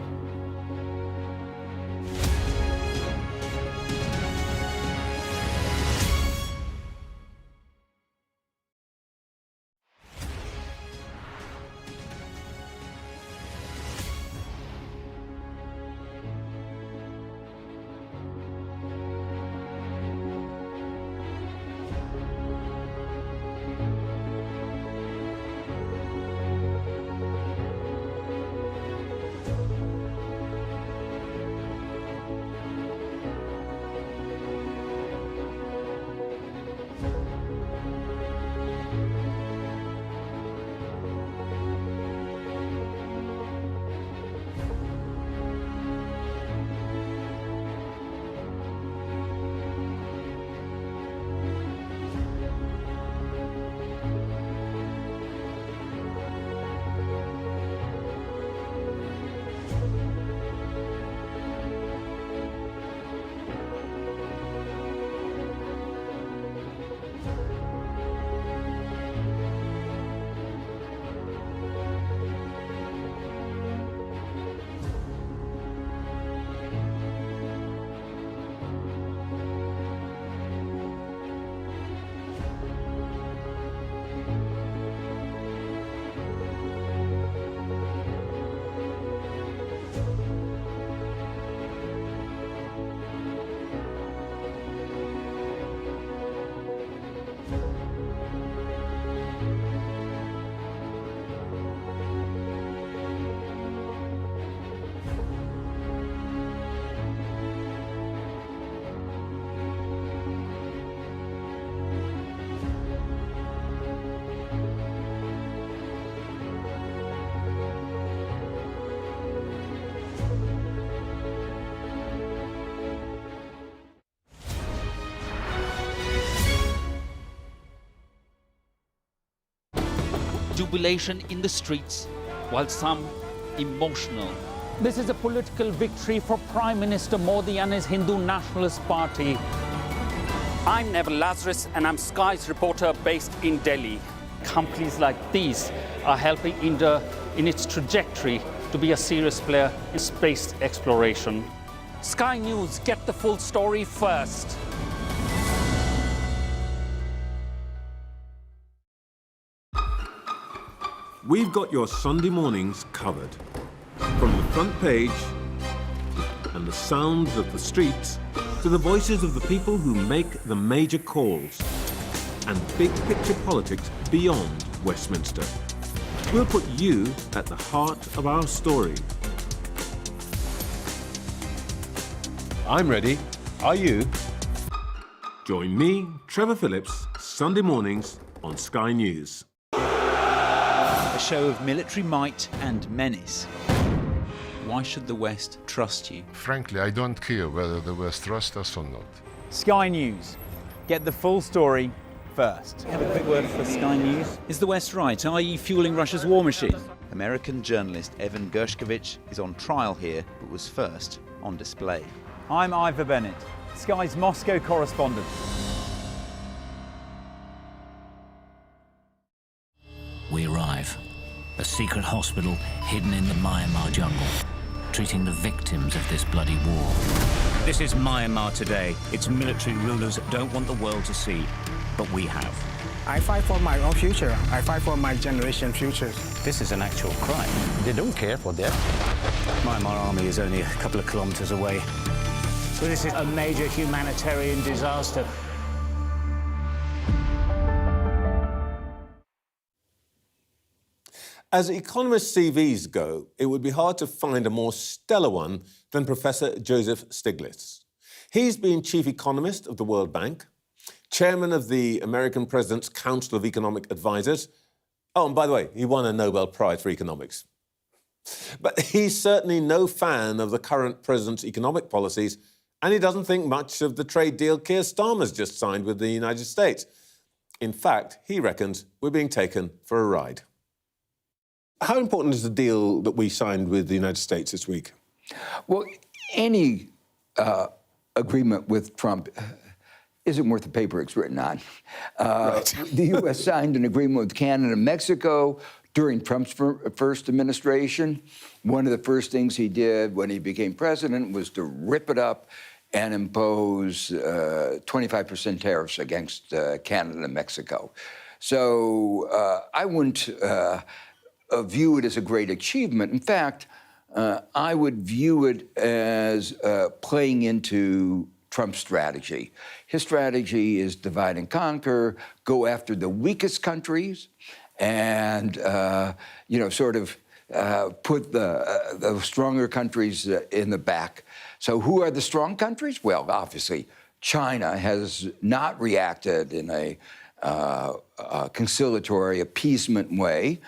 jubilation in the streets, while some emotional. This is a political victory for Prime Minister Modi and his Hindu Nationalist Party. I'm Neville Lazarus and I'm Sky's reporter based in Delhi. Companies like these are helping India in its trajectory to be a serious player in space exploration. Sky News, get the full story first. We've got your Sunday mornings covered. From the front page and the sounds of the streets to the voices of the people who make the major calls and big picture politics beyond Westminster. We'll put you at the heart of our story. I'm ready. Are you? Join me, Trevor Phillips, Sunday mornings on Sky News. A show of military might and menace. Why should the West trust you? Frankly, I don't care whether the West trusts us or not. Sky News. Get the full story first. Have a quick word for Sky News. Is the West right? Are you fueling Russia's war machine? American journalist Evan Gershkovich is on trial here, but was first on display. I'm Ivor Bennett, Sky's Moscow correspondent. We arrive. A secret hospital hidden in the Myanmar jungle, treating the victims of this bloody war. This is Myanmar today. Its military rulers don't want the world to see, but we have. I fight for my own future. I fight for my generation's future. This is an actual crime. They don't care for that. Myanmar army is only a couple of kilometers away. So this is a major humanitarian disaster. As economist CVs go, it would be hard to find a more stellar one than Professor Joseph Stiglitz. He's been chief economist of the World Bank, chairman of the American President's Council of Economic Advisors. Oh, and by the way, he won a Nobel Prize for economics. But he's certainly no fan of the current president's economic policies, and he doesn't think much of the trade deal Keir Starmer's just signed with the United States. In fact, he reckons we're being taken for a ride. How important is the deal that we signed with the United States this week? Well, any agreement with Trump isn't worth the paper it's written on. Right. The U.S. signed an agreement with Canada and Mexico during Trump's first administration. One of the first things he did when he became president was to rip it up and impose 25% tariffs against Canada and Mexico. So I wouldn't view it as a great achievement. In fact, I would view it as playing into Trump's strategy. His strategy is divide and conquer, go after the weakest countries, and sort of put the stronger countries in the back. So who are the strong countries? Well, obviously, China has not reacted in a conciliatory, appeasement way.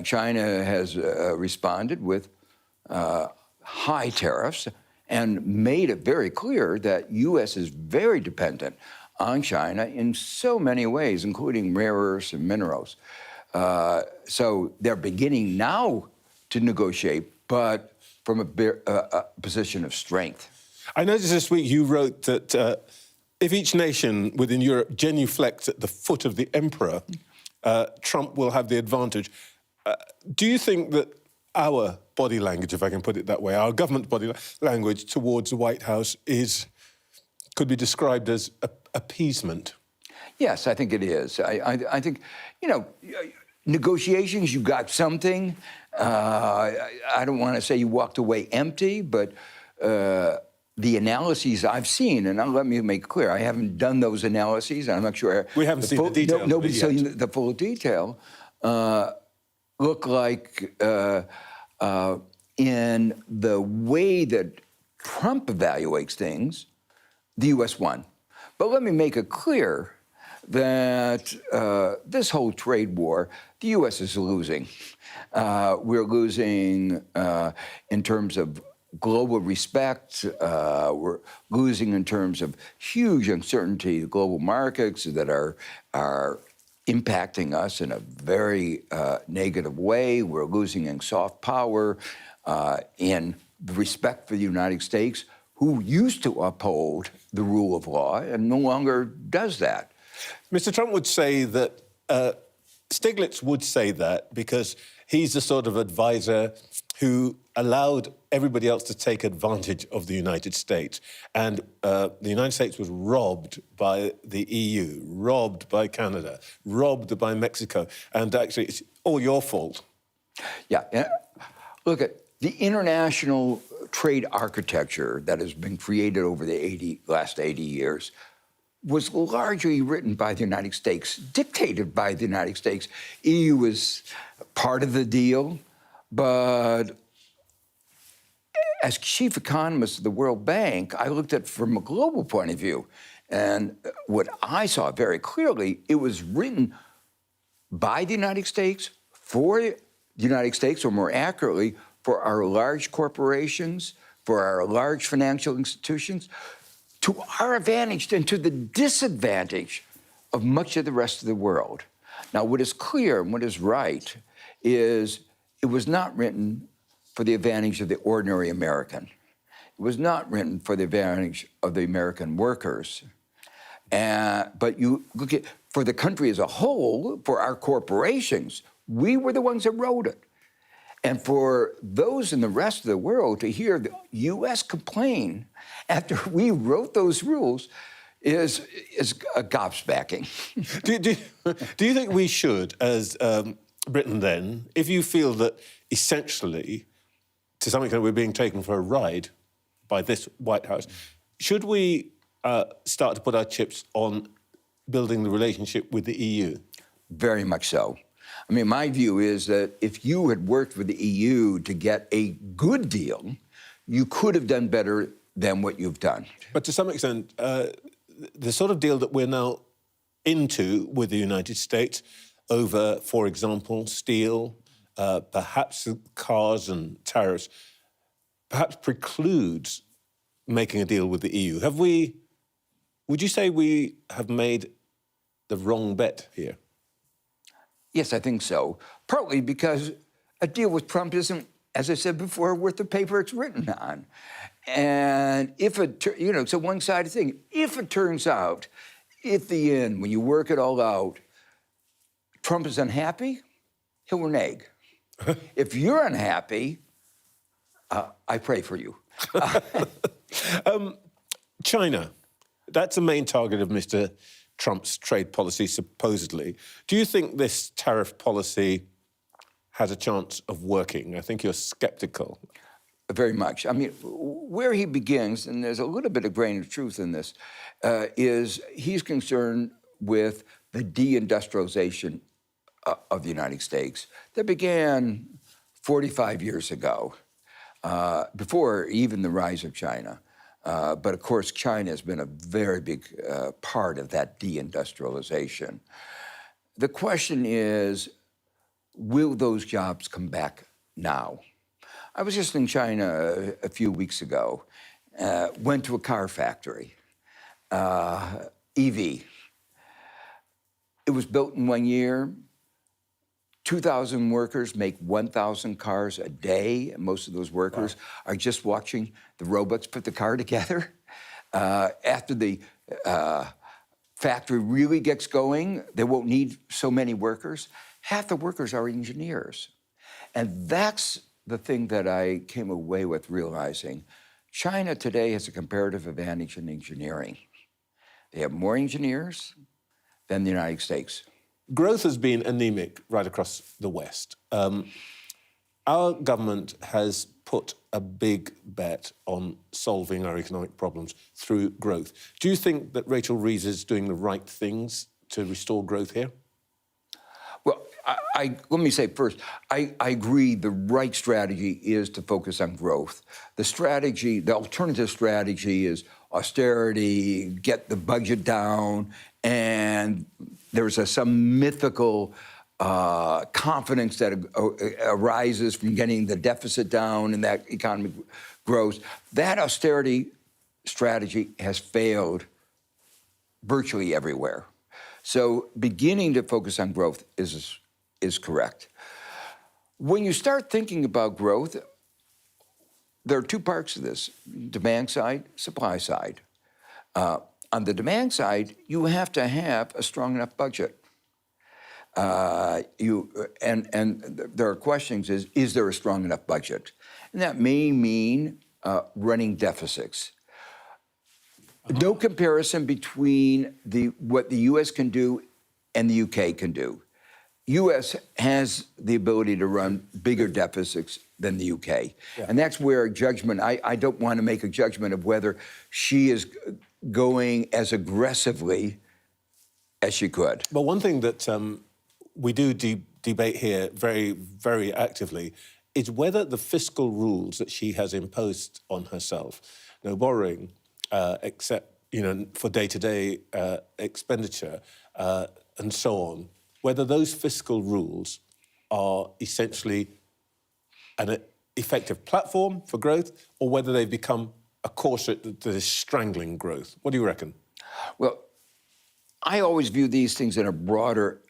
China has responded with high tariffs and made it very clear that U.S. is very dependent on China in so many ways, including rare earths and minerals. So they're beginning now to negotiate, but from a position of strength. I noticed this week you wrote that if each nation within Europe genuflects at the foot of the emperor, Trump will have the advantage. Do you think that our body language, if I can put it that way, our government body language towards the White House could be described as appeasement? Yes, I think it is. I think, negotiations, you got something. I don't want to say you walked away empty, but the analyses I've seen, and let me make clear, I haven't done those analyses, and I'm not sure. We haven't seen the details. Nobody's seen the full detail. Look like in the way that Trump evaluates things, the U.S. won. But let me make it clear that this whole trade war, the U.S. is losing. We're losing in terms of global respect. We're losing in terms of huge uncertainty, global markets that are impacting us in a very negative way. We're losing in soft power, in respect for the United States, who used to uphold the rule of law and no longer does that. Mr. Trump would say that, Stiglitz would say that because he's the sort of advisor who allowed everybody else to take advantage of the United States. And the United States was robbed by the EU, robbed by Canada, robbed by Mexico. And actually, it's all your fault. Yeah. Look, at the international trade architecture that has been created over the last 80 years was largely written by the United States, dictated by the United States. EU was part of the deal, but as chief economist of the World Bank, I looked at it from a global point of view. And what I saw very clearly, it was written by the United States, for the United States, or more accurately, for our large corporations, for our large financial institutions, to our advantage and to the disadvantage of much of the rest of the world. Now, what is clear and what is right is it was not written for the advantage of the ordinary American. It was not written for the advantage of the American workers. But you look at, for the country as a whole, for our corporations, we were the ones that wrote it. And for those in the rest of the world to hear the U.S. complain after we wrote those rules is a gobsmacking. Do you think we should, as Britain then, if you feel that essentially, to some extent, we're being taken for a ride by this White House, should we start to put our chips on building the relationship with the EU? Very much so. I mean, my view is that if you had worked with the EU to get a good deal, you could have done better than what you've done. But to some extent, the sort of deal that we're now into with the United States over, for example, steel, perhaps cars and tariffs, perhaps precludes making a deal with the EU. Would you say we have made the wrong bet here? Yes, I think so. Partly because a deal with Trump isn't, as I said before, worth the paper it's written on. And if it, it's a one-sided thing. If it turns out, at the end, when you work it all out, Trump is unhappy, he'll renege. If you're unhappy, I pray for you. China, that's the main target of Mr. Trump's trade policy, supposedly. Do you think this tariff policy has a chance of working? I think you're sceptical. Very much. I mean, where he begins, and there's a little bit of grain of truth in this, is he's concerned with the deindustrialization of the United States that began 45 years ago, before even the rise of China. But of course, China has been a very big part of that deindustrialization. The question is, will those jobs come back now? I was just in China a few weeks ago, went to a car factory, EV. It was built in 1 year. 2,000 workers make 1,000 cars a day. And most of those workers are just watching the robots put the car together. After the factory really gets going, they won't need so many workers. Half the workers are engineers. And that's the thing that I came away with realizing. China today has a comparative advantage in engineering. They have more engineers than the United States. Growth has been anemic right across the West. Our government has put a big bet on solving our economic problems through growth. Do you think that Rachel Reeves is doing the right things to restore growth here? Well, let me say first, I agree the right strategy is to focus on growth. The alternative strategy is austerity, get the budget down, and there's some mythical confidence that arises from getting the deficit down and that economy grows. That austerity strategy has failed virtually everywhere. So beginning to focus on growth is correct. When you start thinking about growth, there are two parts of this: demand side, supply side. On the demand side, you have to have a strong enough budget. And there are questions: is there a strong enough budget? And that may mean running deficits. No comparison between what the U.S. can do and the U.K. can do. U.S. has the ability to run bigger deficits than the U.K. Yeah. And that's where judgment, I don't want to make a judgment of whether she is going as aggressively as she could. But one thing that we do debate here very, very actively is whether the fiscal rules that she has imposed on herself, no borrowing, except for day-to-day expenditure and so on, whether those fiscal rules are essentially an effective platform for growth, or whether they've become a corset that is strangling growth. What do you reckon? Well, I always view these things in a broader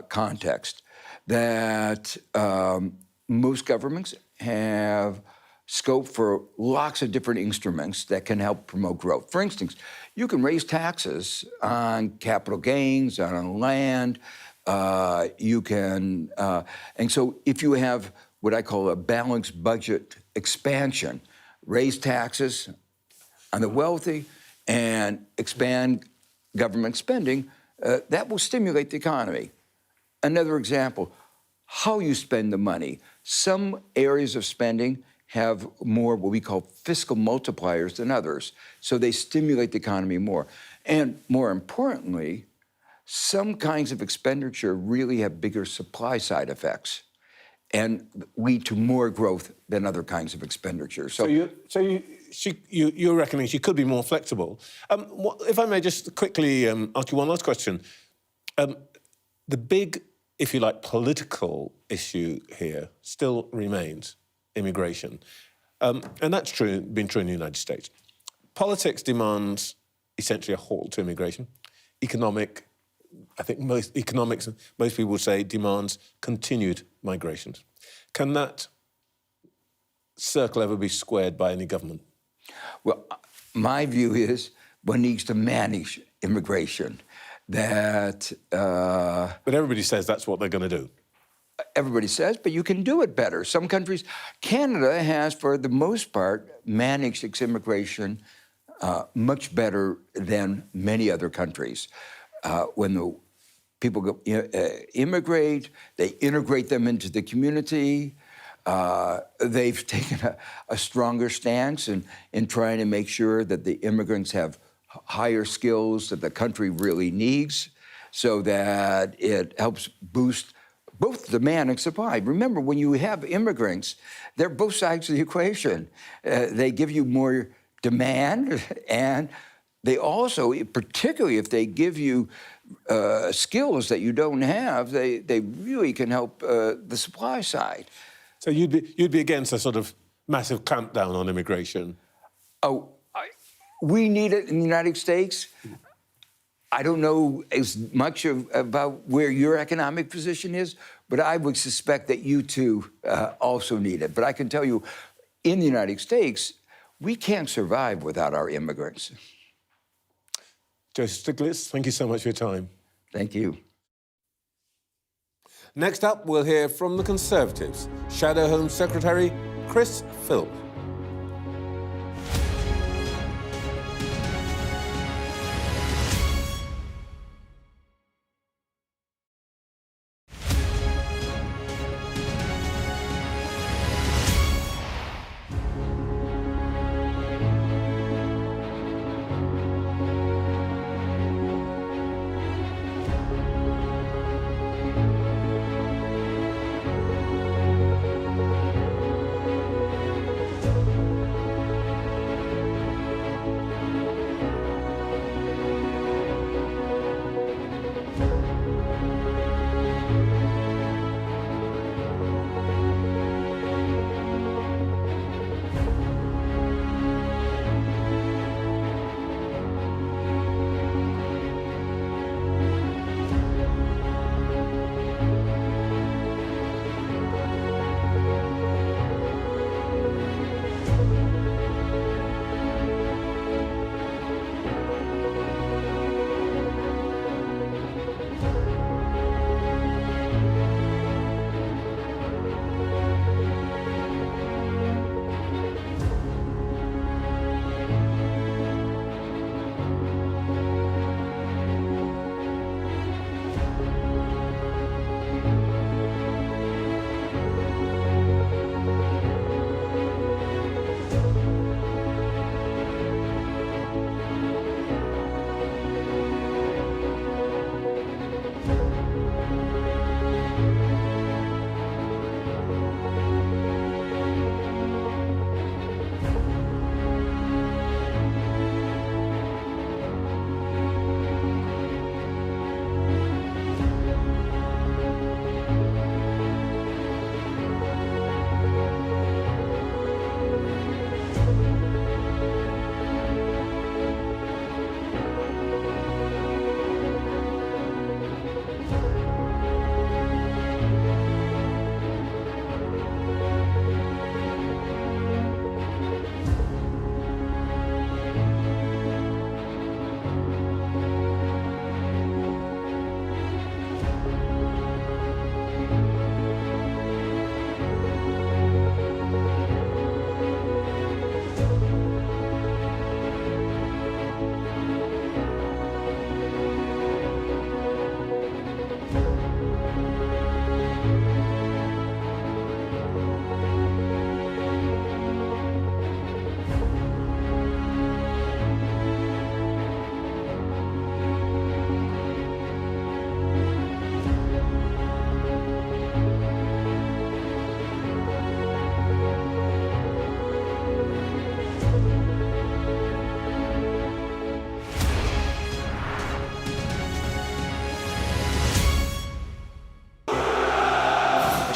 context, that most governments have scope for lots of different instruments that can help promote growth. For instance, you can raise taxes on capital gains, on land. And so if you have what I call a balanced budget expansion, raise taxes on the wealthy and expand government spending, that will stimulate the economy. Another example, how you spend the money. Some areas of spending have more what we call fiscal multipliers than others, so they stimulate the economy more. And more importantly, some kinds of expenditure really have bigger supply side effects and lead to more growth than other kinds of expenditure. So you're reckoning she could be more flexible. If I may just quickly ask you one last question. The big, if you like, political issue here still remains immigration. And that's been true in the United States. Politics demands essentially a halt to immigration. I think most people would say, demands continued migrations. Can that circle ever be squared by any government? Well, my view is one needs to manage immigration. But everybody says that's what they're going to do. Everybody says, but you can do it better. Some countries, Canada has, for the most part, managed its immigration much better than many other countries. When the people immigrate, they integrate them into the community. They've taken a stronger stance in trying to make sure that the immigrants have higher skills that the country really needs, so that it helps boost both demand and supply. Remember, when you have immigrants, they're both sides of the equation. They give you more demand, and they also, particularly if they give you skills that you don't have, they really can help the supply side. So you'd be against a sort of massive clampdown on immigration? Oh, we need it in the United States. I don't know as much about where your economic position is, but I would suspect that you too also need it. But I can tell you, in the United States, we can't survive without our immigrants. Joseph Stiglitz, thank you so much for your time. Thank you. Next up, we'll hear from the Conservatives, Shadow Home Secretary Chris Philp.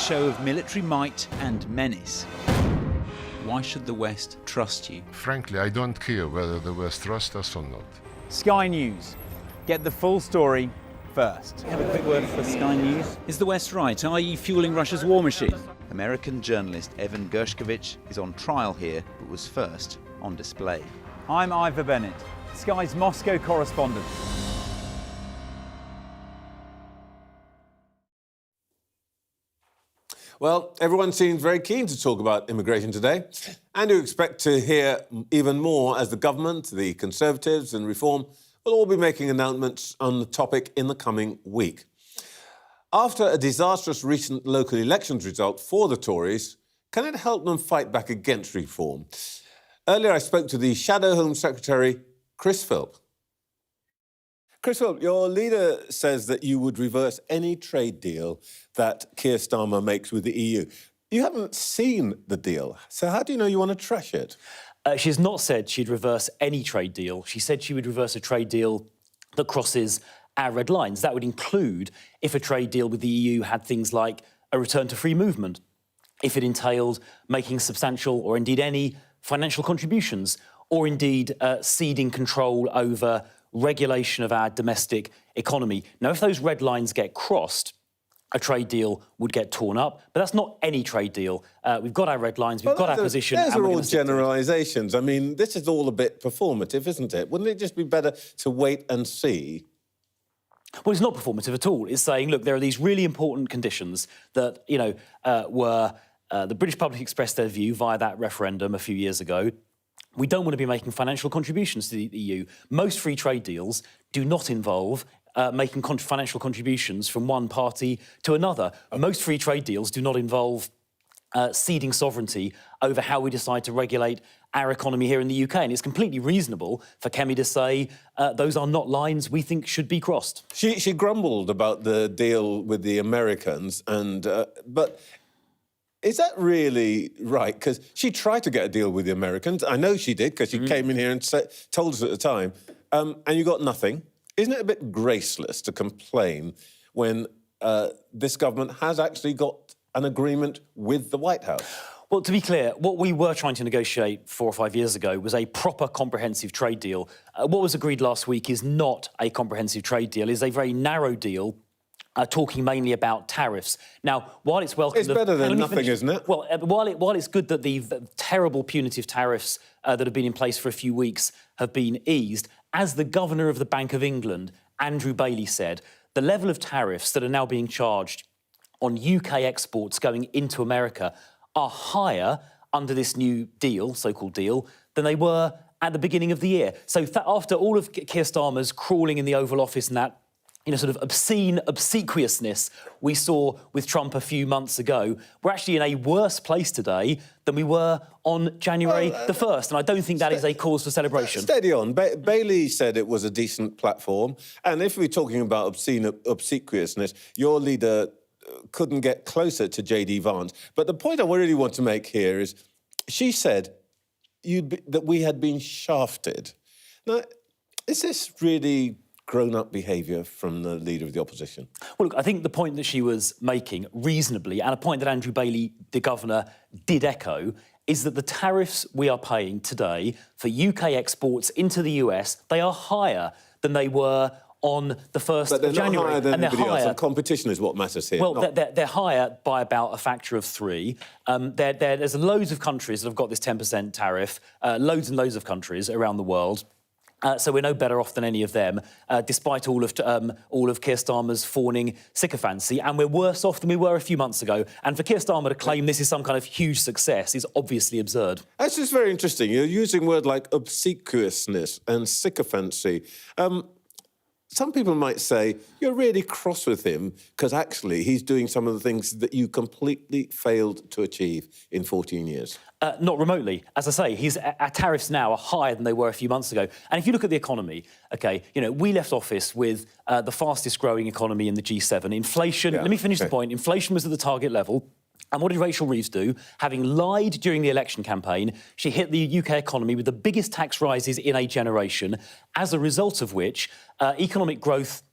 show of military might and menace. Why should the West trust you? Frankly, I don't care whether the West trusts us or not. Sky News. Get the full story first. Have a quick word for Sky News. Is the West right, i.e. fueling Russia's war machine? American journalist Evan Gershkovich is on trial here, but was first on display. I'm Ivor Bennett, Sky's Moscow correspondent. Well, everyone seems very keen to talk about immigration today, and you expect to hear even more as the government, the Conservatives and Reform will all be making announcements on the topic in the coming week. After a disastrous recent local elections result for the Tories, can it help them fight back against Reform? Earlier I spoke to the Shadow Home Secretary, Chris Philp. Chris Philp, your leader says that you would reverse any trade deal that Keir Starmer makes with the EU. You haven't seen the deal, so how do you know you want to trash it? She's not said she'd reverse any trade deal. She said she would reverse a trade deal that crosses our red lines. That would include if a trade deal with the EU had things like a return to free movement, if it entailed making substantial or indeed any financial contributions, or indeed ceding control over regulation of our domestic economy. Now, if those red lines get crossed, a trade deal would get torn up, but that's not any trade deal. We've got our red lines, we've got our position. Those are all generalisations. I mean, this is all a bit performative, isn't it? Wouldn't it just be better to wait and see? Well, it's not performative at all. It's saying, look, there are these really important conditions that, you know, were the British public expressed their view via that referendum a few years ago. We don't want to be making financial contributions to the EU. Most free trade deals do not involve making financial contributions from one party to another. Most free trade deals do not involve ceding sovereignty over how we decide to regulate our economy here in the UK. And it's completely reasonable for Kemi to say those are not lines we think should be crossed. She grumbled about the deal with the Americans, and but is that really right? Because she tried to get a deal with the Americans. I know she did, because she came in here and told us at the time, and you got nothing. Isn't it a bit graceless to complain when this government has actually got an agreement with the White House? Well, to be clear, what we were trying to negotiate 4 or 5 years ago was a proper comprehensive trade deal. What was agreed last week is not a comprehensive trade deal. It's a very narrow deal, talking mainly about tariffs. Now, while it's welcome... It's better than nothing, isn't it? Well, while it's good that the terrible punitive tariffs that have been in place for a few weeks have been eased, as the Governor of the Bank of England, Andrew Bailey, said, the level of tariffs that are now being charged on UK exports going into America are higher under this new deal, so-called deal, than they were at the beginning of the year. So after all of Keir Starmer's crawling in the Oval Office and that, you know, sort of obscene obsequiousness we saw with Trump a few months ago, we're actually in a worse place today than we were on January the 1st, and I don't think that is a cause for celebration. Steady on. Bailey said it was a decent platform, and if we're talking about obscene obsequiousness, your leader couldn't get closer to J.D. Vance. But the point I really want to make here is she said that we had been shafted. Now, is this really grown-up behaviour from the leader of the opposition? Well, look, I think the point that she was making reasonably, and a point that Andrew Bailey, the Governor, did echo, is that the tariffs we are paying today for UK exports into the US, they are higher than they were on the 1st of January. But they're not higher than anybody else, and competition is what matters here. Well, they're higher by about a factor of 3. There's loads of countries that have got this 10% tariff, loads and loads of countries around the world. So we're no better off than any of them, despite all of Keir Starmer's fawning sycophancy, and we're worse off than we were a few months ago. And for Keir Starmer to claim this is some kind of huge success is obviously absurd. That's just very interesting. You're using words like obsequiousness and sycophancy. Some people might say you're really cross with him because actually he's doing some of the things that you completely failed to achieve in 14 years. Not remotely. As I say, our tariffs now are higher than they were a few months ago. And if you look at the economy, OK, you know, we left office with the fastest growing economy in the G7. Inflation, let me finish the point, inflation was at the target level. And what did Rachel Reeves do? Having lied during the election campaign, she hit the UK economy with the biggest tax rises in a generation, as a result of which economic growth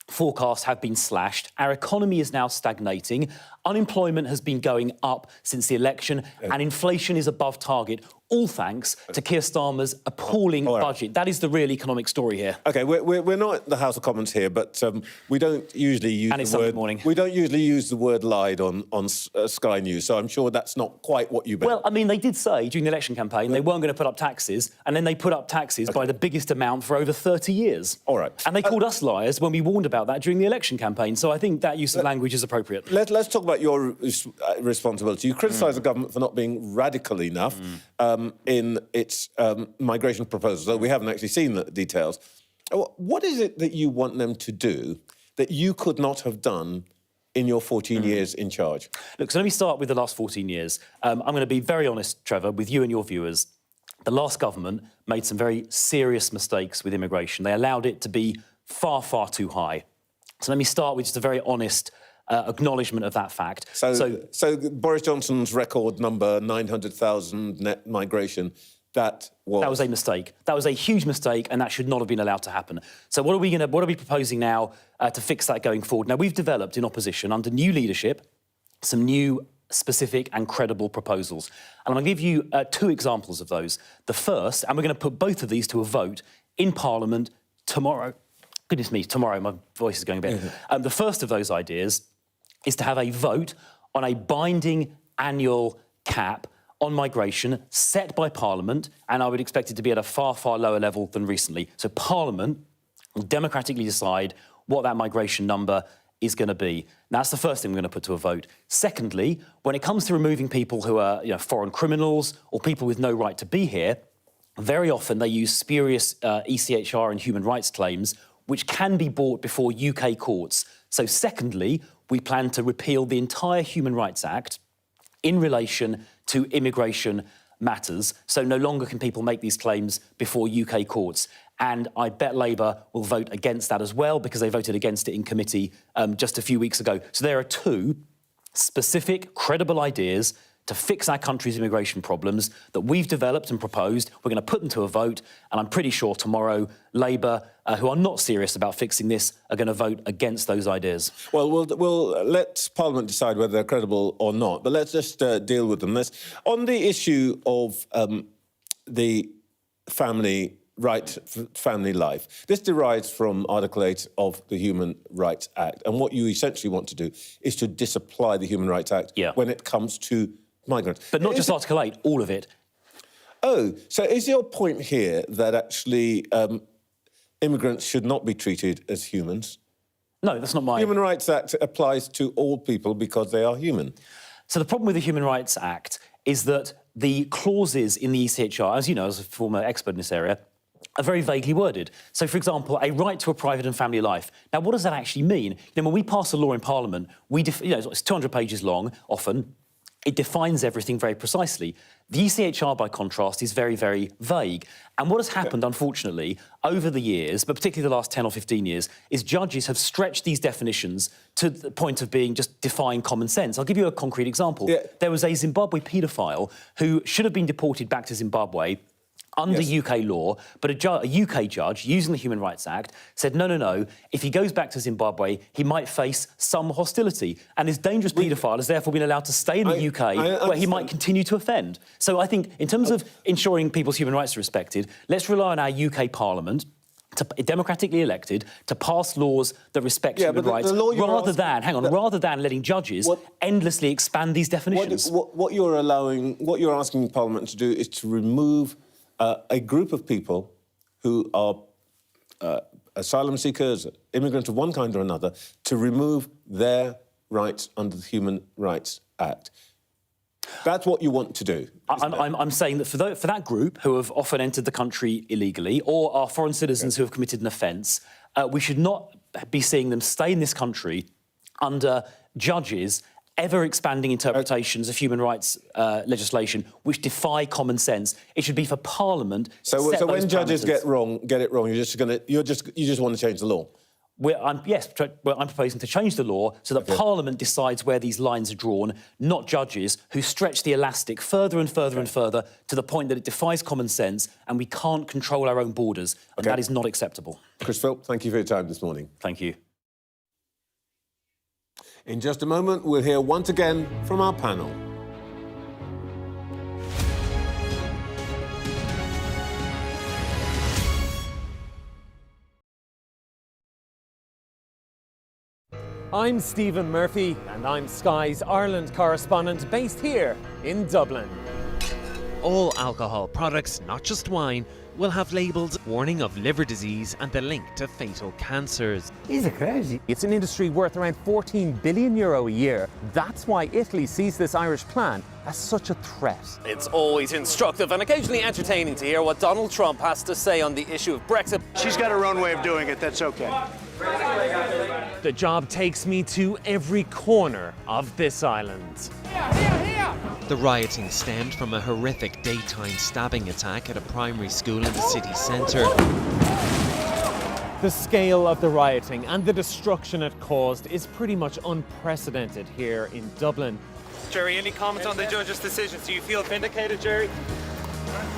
forecasts have been slashed. Our economy is now stagnating. Unemployment has been going up since the election, and inflation is above target, all thanks to Keir Starmer's appalling budget. That is the real economic story here. OK, we're not at the House of Commons here, but we don't usually use and it's the word... Sunday morning. We don't usually use the word lied on Sky News, so I'm sure that's not quite what you meant. Well, I mean, they did say during the election campaign they weren't going to put up taxes, and then they put up taxes by the biggest amount for over 30 years. All right. And they called us liars when we warned about that during the election campaign, so I think that use of language is appropriate. Let's talk about your responsibility. You criticise the government for not being radical enough in its migration proposals, though we haven't actually seen the details. What is it that you want them to do that you could not have done in your 14 years in charge? Look, so let me start with the last 14 years. I'm going to be very honest, Trevor, with you and your viewers. The last government made some very serious mistakes with immigration. They allowed it to be far, far too high. So let me start with just a very honest acknowledgement of that fact. So Boris Johnson's record number, 900,000 net migration, that was a mistake. That was a huge mistake, and that should not have been allowed to happen. So what are we proposing now to fix that going forward? Now, we've developed in opposition, under new leadership, some new specific and credible proposals. And I'm going to give you two examples of those. The first, and we're going to put both of these to a vote in Parliament tomorrow. Goodness me, tomorrow, my voice is going a bit. The first of those ideas is to have a vote on a binding annual cap on migration set by Parliament, and I would expect it to be at a far, far lower level than recently. So Parliament will democratically decide what that migration number is going to be. Now, that's the first thing we're going to put to a vote. Secondly, when it comes to removing people who are foreign criminals or people with no right to be here, very often they use spurious ECHR and human rights claims, which can be brought before UK courts. So secondly, we plan to repeal the entire Human Rights Act in relation to immigration matters. So no longer can people make these claims before UK courts. And I bet Labour will vote against that as well, because they voted against it in committee just a few weeks ago. So there are two specific, credible ideas to fix our country's immigration problems that we've developed and proposed. We're going to put them to a vote, and I'm pretty sure tomorrow Labour, who are not serious about fixing this, are going to vote against those ideas. Well, we'll let Parliament decide whether they're credible or not, but let's just deal with them. On the issue of the family life, this derives from Article 8 of the Human Rights Act, and what you essentially want to do is to disapply the Human Rights Act when it comes to migrants. But not just Article 8, all of it. Oh, so is your point here that actually immigrants should not be treated as humans? No, that's not my... The Human Rights Act applies to all people because they are human. So the problem with the Human Rights Act is that the clauses in the ECHR, as you know, as a former expert in this area, are very vaguely worded. So, for example, a right to a private and family life. Now, what does that actually mean? When we pass a law in Parliament, it's 200 pages long, often. It defines everything very precisely. The ECHR, by contrast, is very, very vague. And what has happened, unfortunately, over the years, but particularly the last 10 or 15 years, is judges have stretched these definitions to the point of being just defying common sense. I'll give you a concrete example. There was a Zimbabwe paedophile who should have been deported back to Zimbabwe under UK law, but a UK judge, using the Human Rights Act, said, no, if he goes back to Zimbabwe, he might face some hostility. And this dangerous paedophile has therefore been allowed to stay in the UK, where he might continue to offend. So I think, in terms of ensuring people's human rights are respected, let's rely on our UK Parliament, democratically elected, to pass laws that respect human rights, rather than letting judges endlessly expand these definitions. What you're asking Parliament to do is to remove a group of people who are asylum seekers, immigrants of one kind or another, to remove their rights under the Human Rights Act. That's what you want to do. I'm saying that for that group who have often entered the country illegally or are foreign citizens who have committed an offence, we should not be seeing them stay in this country under judges ever-expanding interpretations of human rights legislation which defy common sense. It should be for Parliament. So when judges get it wrong, you just want to change the law. I'm proposing to change the law so that Parliament decides where these lines are drawn, not judges who stretch the elastic further and further and further to the point that it defies common sense and we can't control our own borders, and that is not acceptable. Chris Philp, thank you for your time this morning. Thank you. In just a moment, we'll hear once again from our panel. I'm Stephen Murphy, and I'm Sky's Ireland correspondent based here in Dublin. All alcohol products, not just wine, will have labels warning of liver disease and the link to fatal cancers. Is it crazy? It's an industry worth around €14 billion a year. That's why Italy sees this Irish plan as such a threat. It's always instructive and occasionally entertaining to hear what Donald Trump has to say on the issue of Brexit. She's got her own way of doing it, that's okay. The job takes me to every corner of this island. The rioting stemmed from a horrific daytime stabbing attack at a primary school in the city centre. The scale of the rioting and the destruction it caused is pretty much unprecedented here in Dublin. Jerry, any comments on the judge's decisions? Do you feel vindicated, Jerry?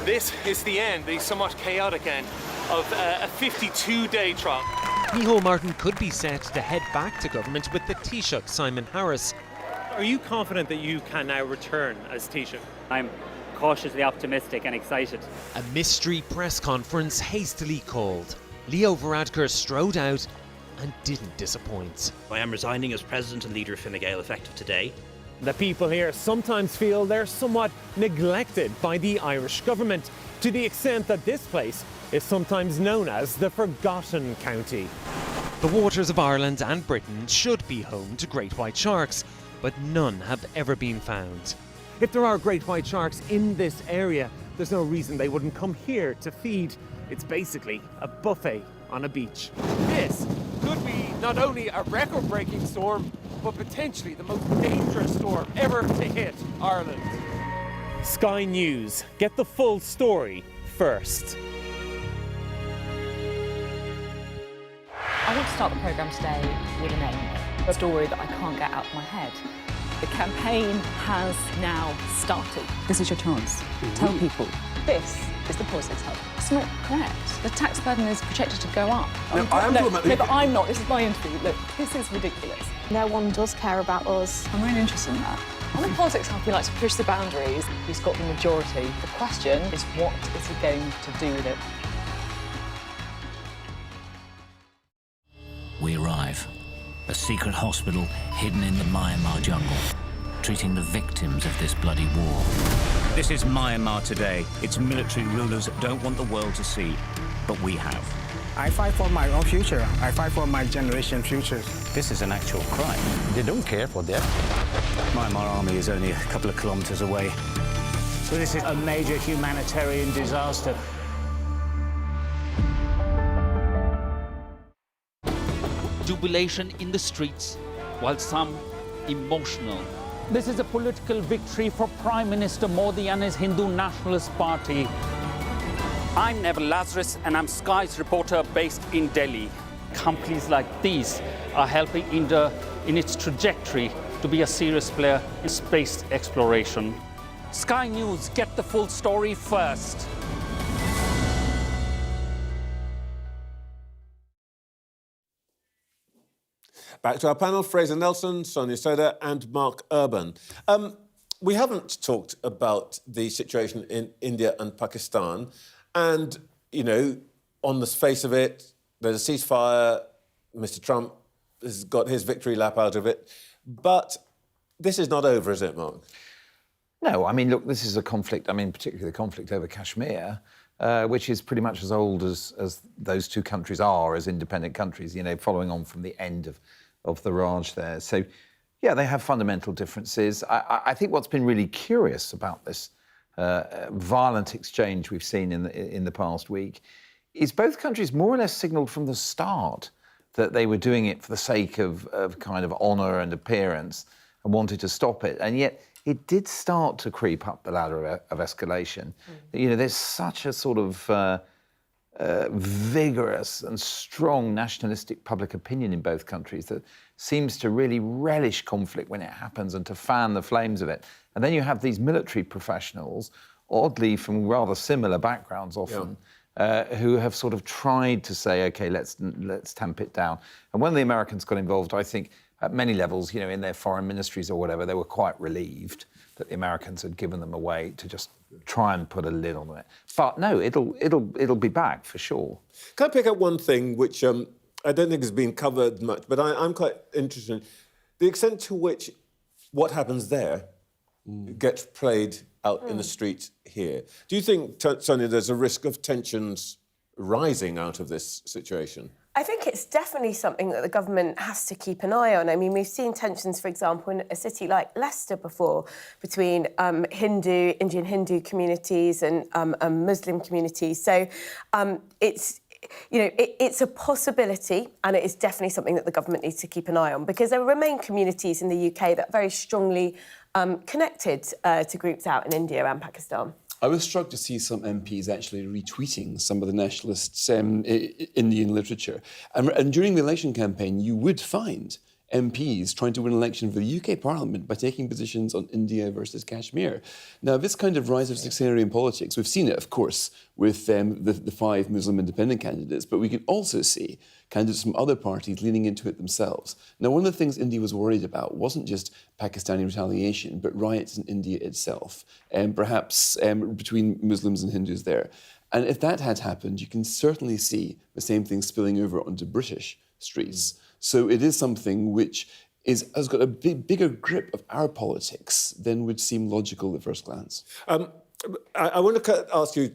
This is the end, the somewhat chaotic end, of a 52-day trial. Micheál Martin could be set to head back to government with the Taoiseach Simon Harris. Are you confident that you can now return as Taoiseach? I'm cautiously optimistic and excited. A mystery press conference hastily called. Leo Varadkar strode out and didn't disappoint. I am resigning as President and Leader of Fine Gael effective today. The people here sometimes feel they're somewhat neglected by the Irish government, to the extent that this place is sometimes known as the Forgotten County. The waters of Ireland and Britain should be home to great white sharks, but none have ever been found. If there are great white sharks in this area, there's no reason they wouldn't come here to feed. It's basically a buffet on a beach. This could be not only a record-breaking storm, but potentially the most dangerous storm ever to hit Ireland. Sky News, get the full story first. I want to start the programme today with a name, a story that I can't get out of my head. The campaign has now started. This is your chance. Tell people this is the Politics Hub. It's not correct. The tax burden is projected to go up. No, but I'm not. This is my interview. Look, this is ridiculous. No one does care about us. I'm really interested in that. On the Politics Hub, we like to push the boundaries. He's got the majority. The question is, what is he going to do with it? We arrive. A secret hospital hidden in the Myanmar jungle, treating the victims of this bloody war. This is Myanmar today. Its military rulers don't want the world to see, but we have. I fight for my own future. I fight for my generation's future. This is an actual crime. They don't care for that. Myanmar army is only a couple of kilometers away. So this is a major humanitarian disaster. Jubilation in the streets, while some emotional. This is a political victory for Prime Minister Modi and his Hindu Nationalist Party. I'm Neville Lazarus, and I'm Sky's reporter based in Delhi. Companies like these are helping India in its trajectory to be a serious player in space exploration. Sky News, get the full story first. Back to our panel, Fraser Nelson, Sonia Soda and Mark Urban. We haven't talked about the situation in India and Pakistan. And, you know, on the face of it, there's a ceasefire. Mr. Trump has got his victory lap out of it. But this is not over, is it, Mark? No, I mean, look, this is a conflict, I mean, particularly the conflict over Kashmir, which is pretty much as old as those two countries are as independent countries, you know, following on from the end of the Raj there. So, yeah, they have fundamental differences. I think what's been really curious about this violent exchange we've seen in the past week is both countries more or less signalled from the start that they were doing it for the sake of kind of honour and appearance and wanted to stop it. And yet it did start to creep up the ladder of escalation. You know, there's such a sort of vigorous and strong nationalistic public opinion in both countries that seems to really relish conflict when it happens and to fan the flames of it. And then you have these military professionals, oddly from rather similar backgrounds often, who have sort of tried to say, OK, let's tamp it down. And when the Americans got involved, I think at many levels, you know, in their foreign ministries or whatever, they were quite relieved that the Americans had given them away to just try and put a lid on it. But no, it'll be back for sure. Can I pick up one thing which I don't think has been covered much, but I'm quite interested in the extent to which what happens there gets played out in the streets here. Do you think, Sonia, there's a risk of tensions rising out of this situation? I think it's definitely something that the government has to keep an eye on. I mean, we've seen tensions, for example, in a city like Leicester before between Indian Hindu communities and Muslim communities. So it's a possibility, and it is definitely something that the government needs to keep an eye on, because there remain communities in the UK that are very strongly connected to groups out in India and Pakistan. I was struck to see some MPs actually retweeting some of the nationalists' Indian literature. And during the election campaign, you would find MPs trying to win an election for the UK Parliament by taking positions on India versus Kashmir. Now, this kind of rise of sectarian politics, we've seen it, of course, with the 5 Muslim independent candidates, but we can also see candidates from other parties leaning into it themselves. Now, one of the things India was worried about wasn't just Pakistani retaliation, but riots in India itself, and perhaps between Muslims and Hindus there. And if that had happened, you can certainly see the same thing spilling over onto British streets. So it is something which has got a bigger grip of our politics than would seem logical at first glance. I want to ask you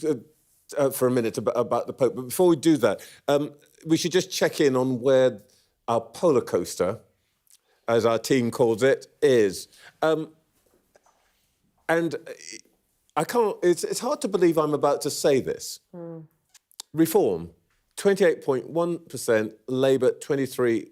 for a minute about the Pope, but before we do that, we should just check in on where our polar coaster, as our team calls it, is. And I can't. It's hard to believe I'm about to say this. Reform, 28.1%, Labour 23%.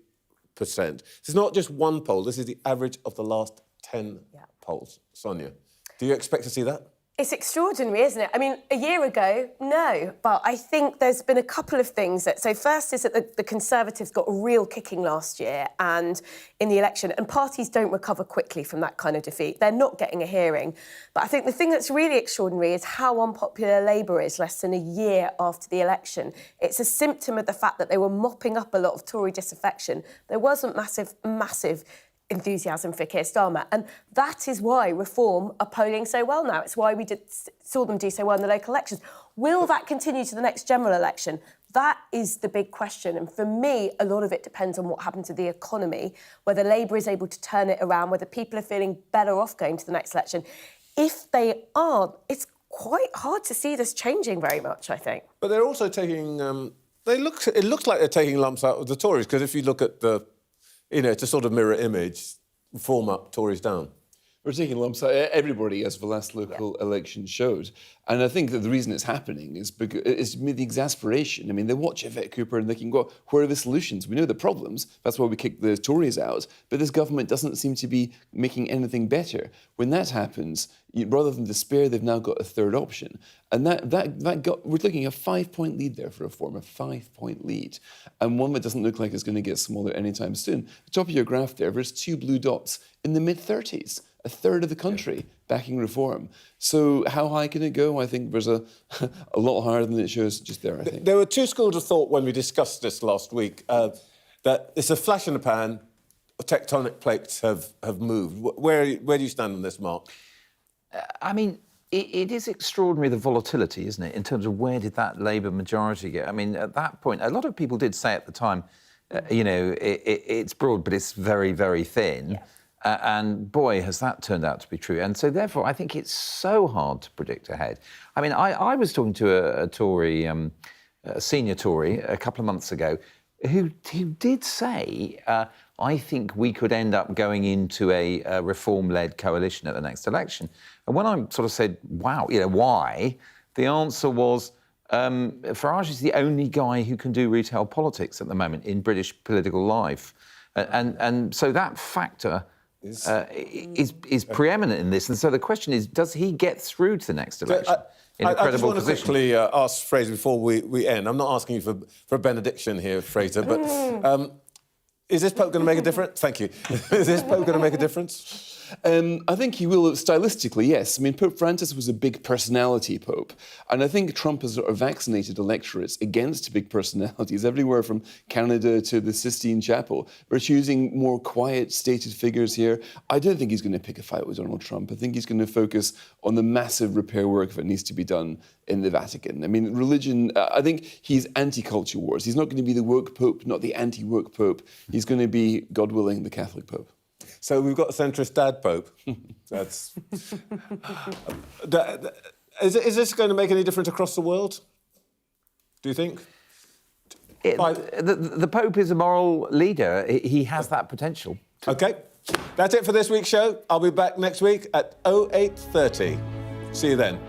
This is not just one poll, this is the average of the last 10 polls. Sonia, do you expect to see that? It's extraordinary, isn't it? I mean, a year ago, no. But I think there's been a couple of things. So first is that the Conservatives got a real kicking last year and in the election, and parties don't recover quickly from that kind of defeat. They're not getting a hearing. But I think the thing that's really extraordinary is how unpopular Labour is less than a year after the election. It's a symptom of the fact that they were mopping up a lot of Tory disaffection. There wasn't massive enthusiasm for Keir Starmer. And that is why Reform are polling so well now. It's why we saw them do so well in the local elections. Will that continue to the next general election? That is the big question. And for me, a lot of it depends on what happens to the economy, whether Labour is able to turn it around, whether people are feeling better off going to the next election. If they aren't, it's quite hard to see this changing very much, I think. But they're also taking... it looks like they're taking lumps out of the Tories, because if you look at the... it's a sort of mirror image, Reform up, Tories down. We're taking lumps out everybody, as the last local election showed. And I think that the reason it's happening is because it's the exasperation. I mean, they watch Yvette Cooper and thinking, well, where are the solutions? We know the problems. That's why we kicked the Tories out. But this government doesn't seem to be making anything better. When that happens, rather than despair, they've now got a third option. And we're looking at a 5-point lead there for Reform, a 5-point lead. And one that doesn't look like it's going to get smaller anytime soon. The top of your graph there's 2 blue dots in the mid-30s. A third of the country backing Reform. So how high can it go? I think there's a lot higher than it shows just there, I think. There were 2 schools of thought when we discussed this last week, that it's a flash in the pan, tectonic plates have moved. Where do you stand on this, Mark? I mean, it is extraordinary, the volatility, isn't it, in terms of where did that Labour majority get? I mean, at that point, a lot of people did say at the time, it's broad, but it's very, very thin. Yeah. And boy, has that turned out to be true. And so therefore, I think it's so hard to predict ahead. I mean, I was talking to a Tory, a senior Tory, a couple of months ago, who did say, I think we could end up going into a Reform-led coalition at the next election. And when I sort of said, wow, why? The answer was, Farage is the only guy who can do retail politics at the moment in British political life. And so that factor... is preeminent in this. And so the question is, does he get through to the next election in a credible position? I just want to quickly ask Fraser before we end. I'm not asking you for a benediction here, Fraser, but is this Pope going to make a difference? Thank you. Is this Pope going to make a difference? I think he will stylistically, yes. I mean, Pope Francis was a big personality pope. And I think Trump has sort of vaccinated electorates against big personalities everywhere from Canada to the Sistine Chapel. We're choosing more quiet, stated figures here. I don't think he's going to pick a fight with Donald Trump. I think he's going to focus on the massive repair work that needs to be done in the Vatican. I mean, religion, I think he's anti-culture wars. He's not going to be the woke pope, not the anti-woke pope. He's going to be, God willing, the Catholic pope. So we've got a centrist dad pope. That's... Is this going to make any difference across the world, do you think? The Pope is a moral leader. He has that potential. OK. That's it for this week's show. I'll be back next week at 08:30. See you then.